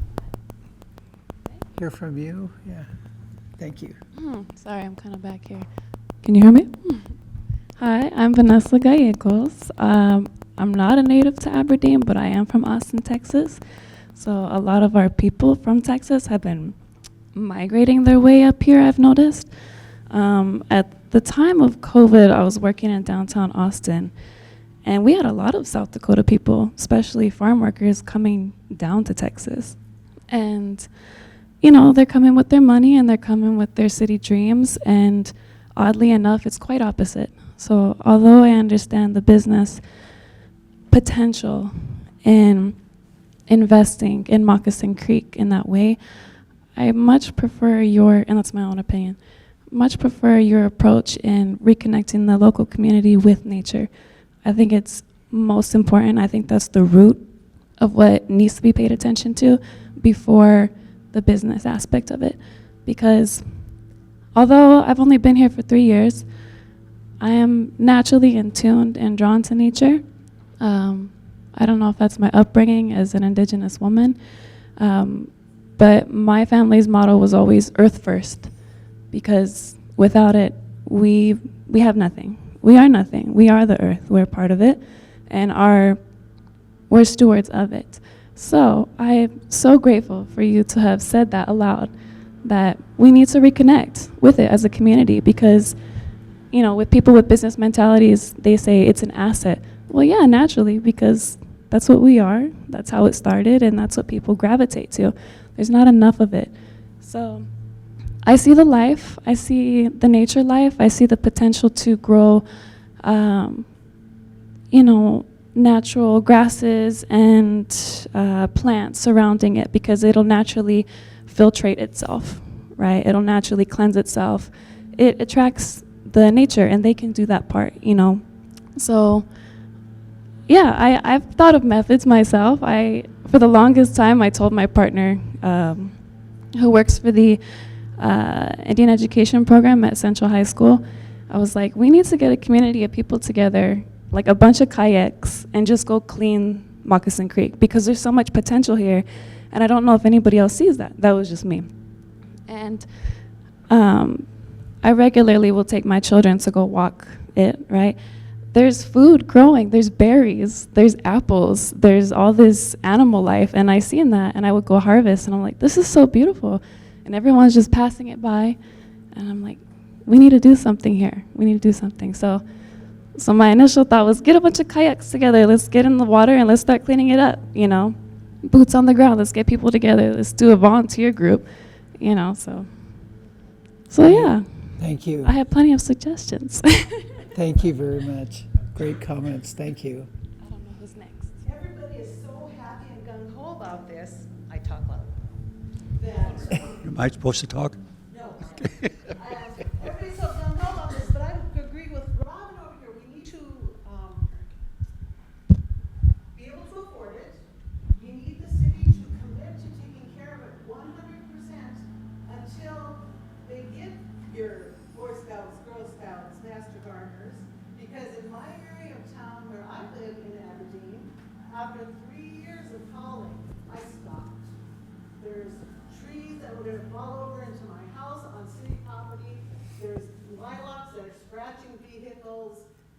hear from you? Yeah, thank you. Sorry, I'm kind of back here. Can you hear me? Hi, I'm Vanessa Gallegos. I'm not a native to Aberdeen, but I am from Austin, Texas. So a lot of our people from Texas have been migrating their way up here, I've noticed. At the time of COVID, I was working in downtown Austin, and we had a lot of South Dakota people, especially farm workers, coming down to Texas. And, you know, they're coming with their money and they're coming with their city dreams, and oddly enough, it's quite opposite. So although I understand the business potential in investing in Moccasin Creek in that way, I much prefer and that's my own opinion, much prefer your approach in reconnecting the local community with nature. I think it's most important. I think that's the root of what needs to be paid attention to before the business aspect of it. Because although I've only been here for 3 years, I am naturally in tuned and drawn to nature. I don't know if that's my upbringing as an Indigenous woman, but my family's motto was always earth first, because without it, we have nothing. We are nothing. We are the earth. We're part of it, and we're stewards of it. So I'm so grateful for you to have said that aloud, that we need to reconnect with it as a community, because, you know, with people with business mentalities, they say it's an asset. Well, yeah, naturally, because that's what we are. That's how it started, and that's what people gravitate to. There's not enough of it. So I see the life. I see the nature life. I see the potential to grow, you know, natural grasses and plants surrounding it, because it'll naturally filtrate itself, right? It'll naturally cleanse itself. It attracts the nature, and they can do that part, you know. So yeah, I've thought of methods myself. For the longest time, I told my partner, who works for the Indian Education Program at Central High School, I was like, we need to get a community of people together, like a bunch of kayaks, and just go clean Moccasin Creek, because there's so much potential here, and I don't know if anybody else sees that. That was just me. And I regularly will take my children to go walk it, right? There's food growing, there's berries, there's apples, there's all this animal life, and I see in that, and I would go harvest, and I'm like, this is so beautiful. And everyone's just passing it by, and I'm like, we need to do something here. We need to do something. So my initial thought was, get a bunch of kayaks together, let's get in the water and let's start cleaning it up, you know? Boots on the ground, let's get people together, let's do a volunteer group, you know, so yeah. Thank you. I have plenty of suggestions. Thank you very much. Great comments. Thank you. I don't know who's next. Everybody is so happy and gung-ho about this. I talk loud. Am I supposed to talk? No. Everybody's so gung-ho about this, but I agree with Robin over here. We need to master gardeners, because in my area of town where I live in Aberdeen, after 3 years of calling, I stopped. There's trees that were gonna fall over into my house on city property. There's lilacs that are scratching vehicles.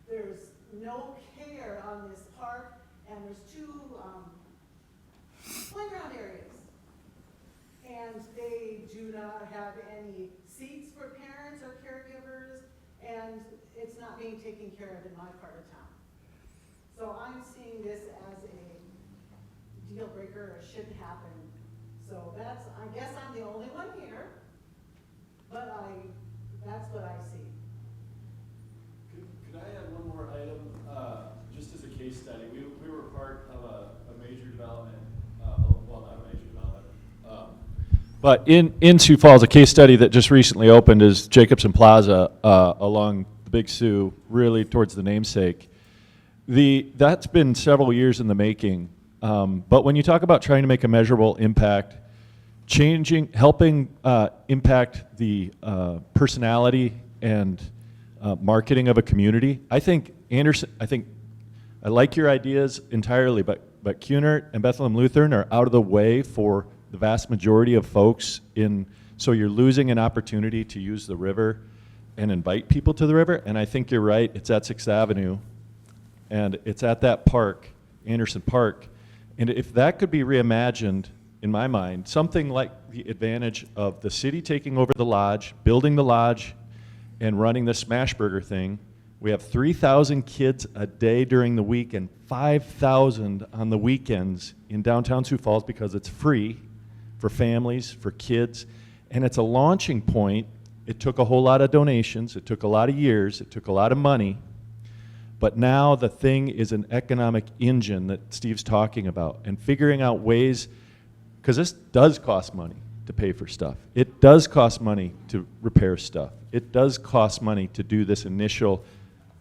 There's no care on this park, and there's two playground areas. And they do not have any seats for parents or caregivers, and it's not being taken care of in my part of town. So I'm seeing this as a deal breaker, or should happen. So that's, I guess I'm the only one here, but that's what I see. Could I add one more item, just as a case study? We were part of a major development, well, not a major development. But in Sioux Falls, a case study that just recently opened is Jacobson Plaza along the Big Sioux, really towards the namesake. That's been several years in the making. But when you talk about trying to make a measurable impact, helping impact the personality and marketing of a community, I think I like your ideas entirely, but Cunard and Bethlehem Lutheran are out of the way for the vast majority of folks so you're losing an opportunity to use the river and invite people to the river. And I think you're right, it's at 6th Avenue, and it's at that park, Anderson Park. And if that could be reimagined, in my mind, something like the advantage of the city taking over the lodge, building the lodge, and running the Smash Burger thing. We have 3,000 kids a day during the week and 5,000 on the weekends in downtown Sioux Falls because it's free for families, for kids, and it's a launching point. It took a whole lot of donations, it took a lot of years, it took a lot of money, but now the thing is an economic engine that Steve's talking about, and figuring out ways, because this does cost money to pay for stuff. It does cost money to repair stuff. It does cost money to do this initial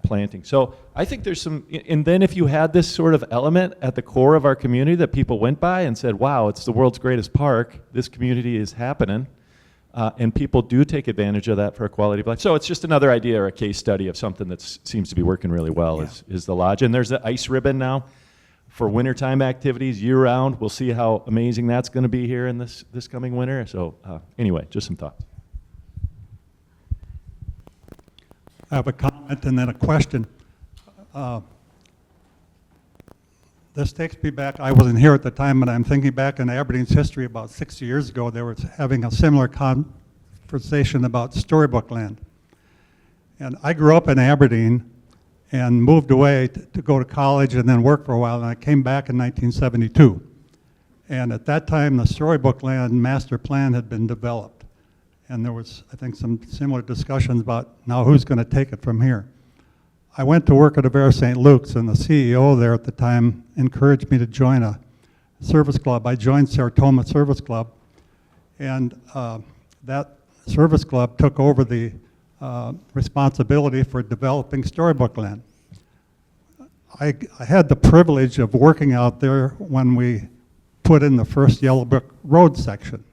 planting. So I think there's some, and then if you had this sort of element at the core of our community that people went by and said, wow, it's the world's greatest park, this community is happening, and people do take advantage of that for a quality of life. So it's just another idea or a case study of something that seems to be working really well, is the lodge. And there's the ice ribbon now for wintertime activities year-round. We'll see how amazing that's going to be here in this coming winter. So anyway, just some thoughts. I have a comment and then a question. This takes me back, I wasn't here at the time, but I'm thinking back in Aberdeen's history about 60 years ago, they were having a similar conversation about storybook land. And I grew up in Aberdeen and moved away to go to college and then work for a while, and I came back in 1972. And at that time, the storybook land master plan had been developed. And there was, I think, some similar discussions about now who's going to take it from here. I went to work at Avera St. Luke's, and the CEO there at the time encouraged me to join a service club. I joined Sartoma Service Club, and that service club took over the responsibility for developing storybook land. I had the privilege of working out there when we put in the first Yellow Brick Road section.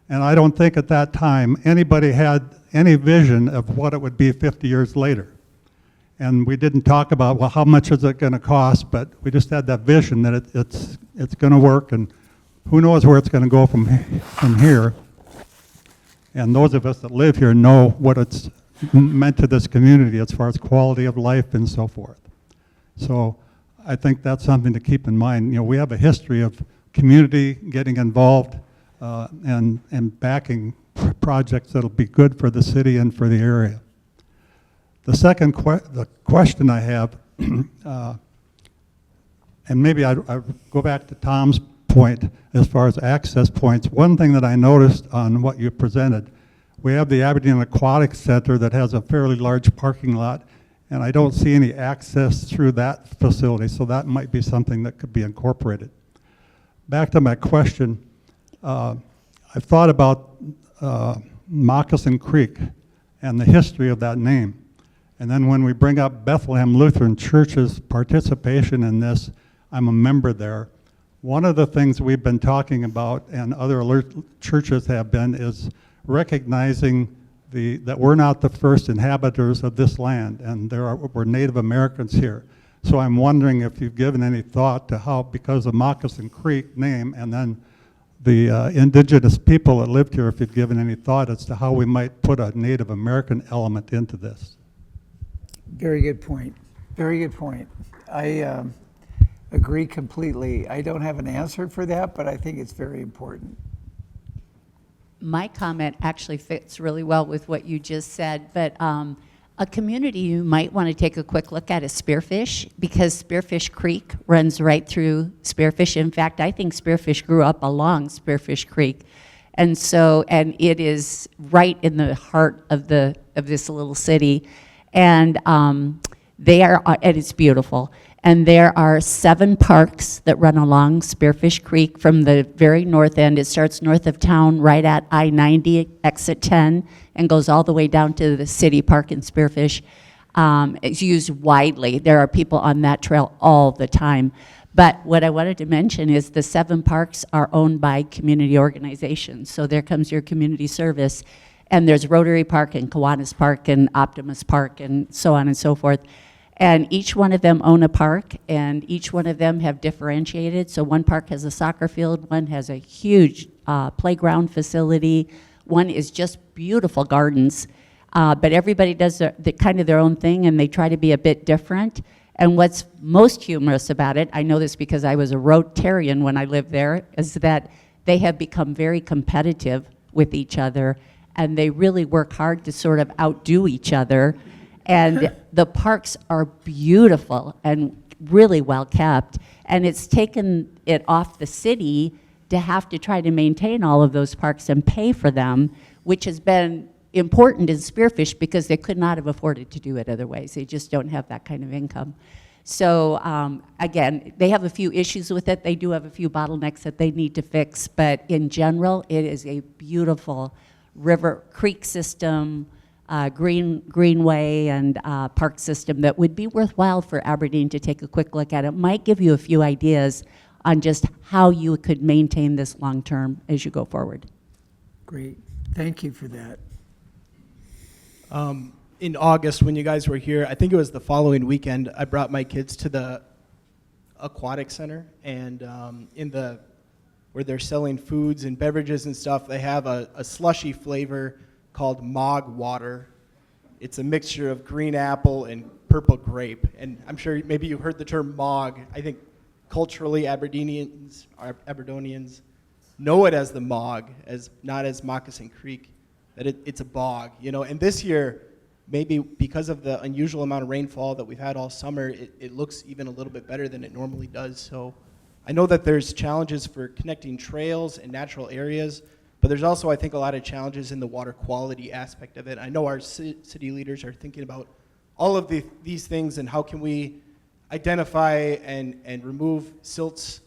And I don't think at that time anybody had any vision of what it would be 50 years later. And we didn't talk about, well, how much is it going to cost, but we just had that vision that it's going to work, and who knows where it's going to go from here. And those of us that live here know what it's meant to this community as far as quality of life and so forth. So I think that's something to keep in mind. You know, we have a history of community getting involved and backing projects that'll be good for the city and for the area. The second question I have, and maybe I go back to Tom's point as far as access points. One thing that I noticed on what you presented, we have the Aberdeen Aquatic Center that has a fairly large parking lot, and I don't see any access through that facility, so that might be something that could be incorporated. Back to my question, I've thought about Moccasin Creek and the history of that name. And then when we bring up Bethlehem Lutheran Church's participation in this, I'm a member there. One of the things we've been talking about, and other churches have been, is recognizing that we're not the first inhabitants of this land, and we're Native Americans here. So I'm wondering if you've given any thought to how, because of Moccasin Creek name, and then the indigenous people that lived here, if you've given any thought as to how we might put a Native American element into this. Very good point. Very good point. I agree completely. I don't have an answer for that, but I think it's very important. My comment actually fits really well with what you just said, but a community you might want to take a quick look at is Spearfish, because Spearfish Creek runs right through Spearfish. In fact, I think Spearfish grew up along Spearfish Creek. And so, and it is right in the heart of this little city. And and it's beautiful. And there are 7 parks that run along Spearfish Creek from the very north end. It starts north of town right at I-90, exit 10, and goes all the way down to the city park in Spearfish. It's used widely. There are people on that trail all the time. But what I wanted to mention is the 7 parks are owned by community organizations. So there comes your community service. And there's Rotary Park and Kiwanis Park and Optimus Park and so on and so forth. And each one of them own a park, and each one of them have differentiated. So one park has a soccer field, one has a huge playground facility, one is just beautiful gardens. But everybody does kind of their own thing, and they try to be a bit different. And what's most humorous about it, I know this because I was a Rotarian when I lived there, is that they have become very competitive with each other, and they really work hard to sort of outdo each other. And the parks are beautiful and really well kept, and it's taken it off the city to have to try to maintain all of those parks and pay for them, which has been important in Spearfish because they could not have afforded to do it otherwise. They just don't have that kind of income. So again, they have a few issues with it. They do have a few bottlenecks that they need to fix, but in general, it is a beautiful river creek system, greenway and park system that would be worthwhile for Aberdeen to take a quick look at. It might give you a few ideas on just how you could maintain this long term as you go forward. Great, thank you for that. In August, when you guys were here, I think it was the following weekend, I brought my kids to the aquatic center, and where they're selling foods and beverages and stuff, they have a slushy flavor called Mog Water. It's a mixture of green apple and purple grape. And I'm sure maybe you heard the term Mog. I think culturally Aberdonians know it as the Mog, not as Moccasin Creek, that it's a bog, you know. And this year, maybe because of the unusual amount of rainfall that we've had all summer, it looks even a little bit better than it normally does. So I know that there's challenges for connecting trails and natural areas, but there's also, I think, a lot of challenges in the water quality aspect of it. I know our city leaders are thinking about all of these things and how can we identify and remove silts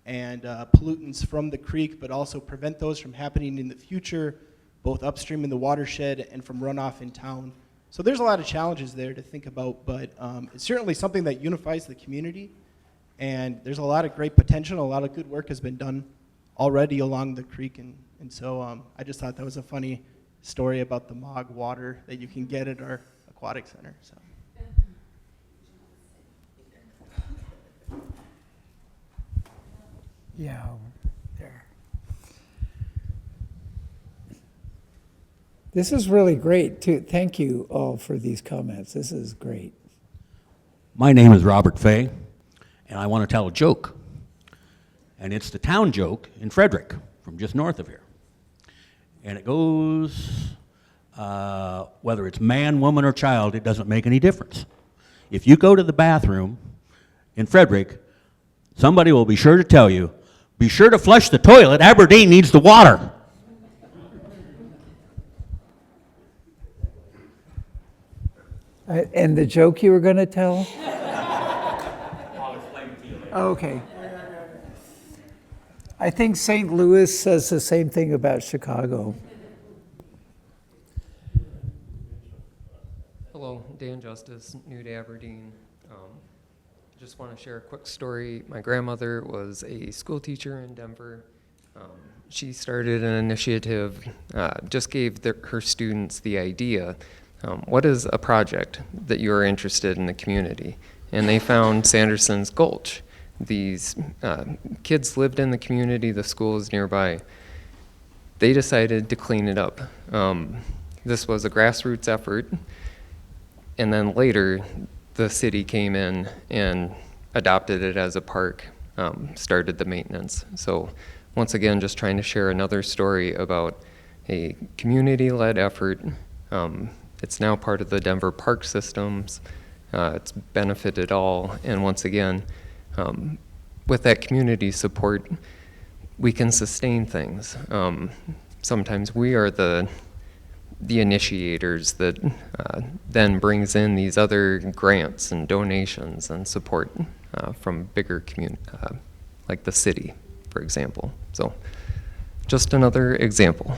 and pollutants from the creek, but also prevent those from happening in the future, both upstream in the watershed and from runoff in town. So there's a lot of challenges there to think about, but it's certainly something that unifies the community, and there's a lot of great potential. A lot of good work has been done already along the creek, and so I just thought that was a funny story about the Mog Water that you can get at our aquatic center. So. Yeah, there. This is really great, too. Thank you all for these comments. This is great. My name is Robert Fay, and I want to tell a joke. And it's the town joke in Frederick, from just north of here. And it goes, whether it's man, woman, or child, it doesn't make any difference. If you go to the bathroom in Frederick, somebody will be sure to tell you, be sure to flush the toilet, Aberdeen needs the water. And the joke you were going to tell? I'll explain it to you later. Okay. I think St. Louis says the same thing about Chicago. Hello, Dan Justice, new to Aberdeen. Just want to share a quick story. My grandmother was a school teacher in Denver. She started an initiative, just gave her students the idea, what is a project that you are interested in the community? And they found Sanderson's Gulch. These kids lived in the community, the school is nearby. They decided to clean it up. This was a grassroots effort, and then later the city came in and adopted it as a park, started the maintenance. So once again, just trying to share another story about a community-led effort. It's now part of the Denver park systems. It's benefited all, and once again, with that community support, we can sustain things. Sometimes we are the initiators that then brings in these other grants and donations and support from bigger community, like the city, for example. So just another example.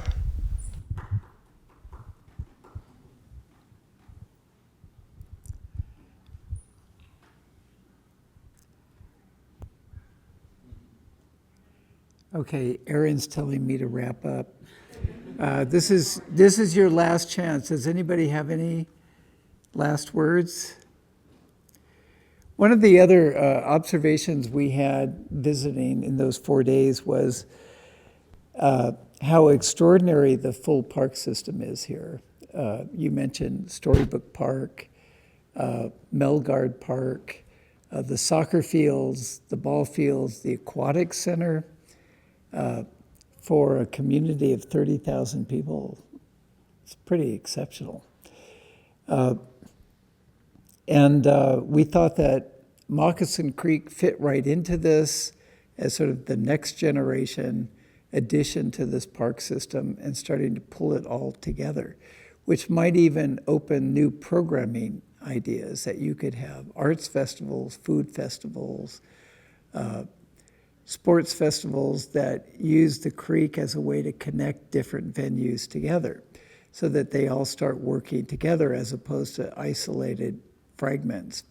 Okay, Aaron's telling me to wrap up. This is your last chance. Does anybody have any last words? One of the other observations we had visiting in those 4 days was how extraordinary the full park system is here. You mentioned Storybook Park, Melgard Park, the soccer fields, the ball fields, the aquatic center. For a community of 30,000 people, it's pretty exceptional. And we thought that Moccasin Creek fit right into this as sort of the next generation addition to this park system and starting to pull it all together, which might even open new programming ideas that you could have arts festivals, food festivals, sports festivals that use the creek as a way to connect different venues together so that they all start working together as opposed to isolated fragments.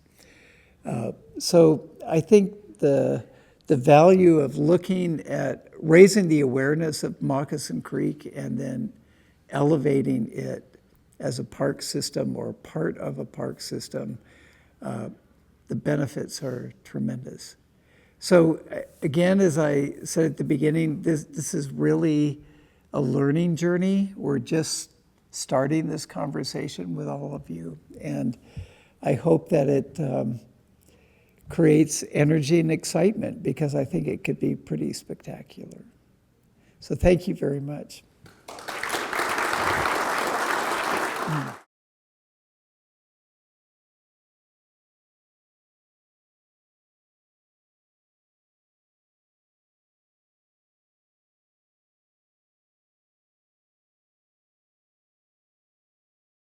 So I think the value of looking at raising the awareness of Moccasin Creek and then elevating it as a park system or part of a park system, the benefits are tremendous. So again, as I said at the beginning, this is really a learning journey. We're just starting this conversation with all of you. And I hope that it creates energy and excitement because I think it could be pretty spectacular. So thank you very much.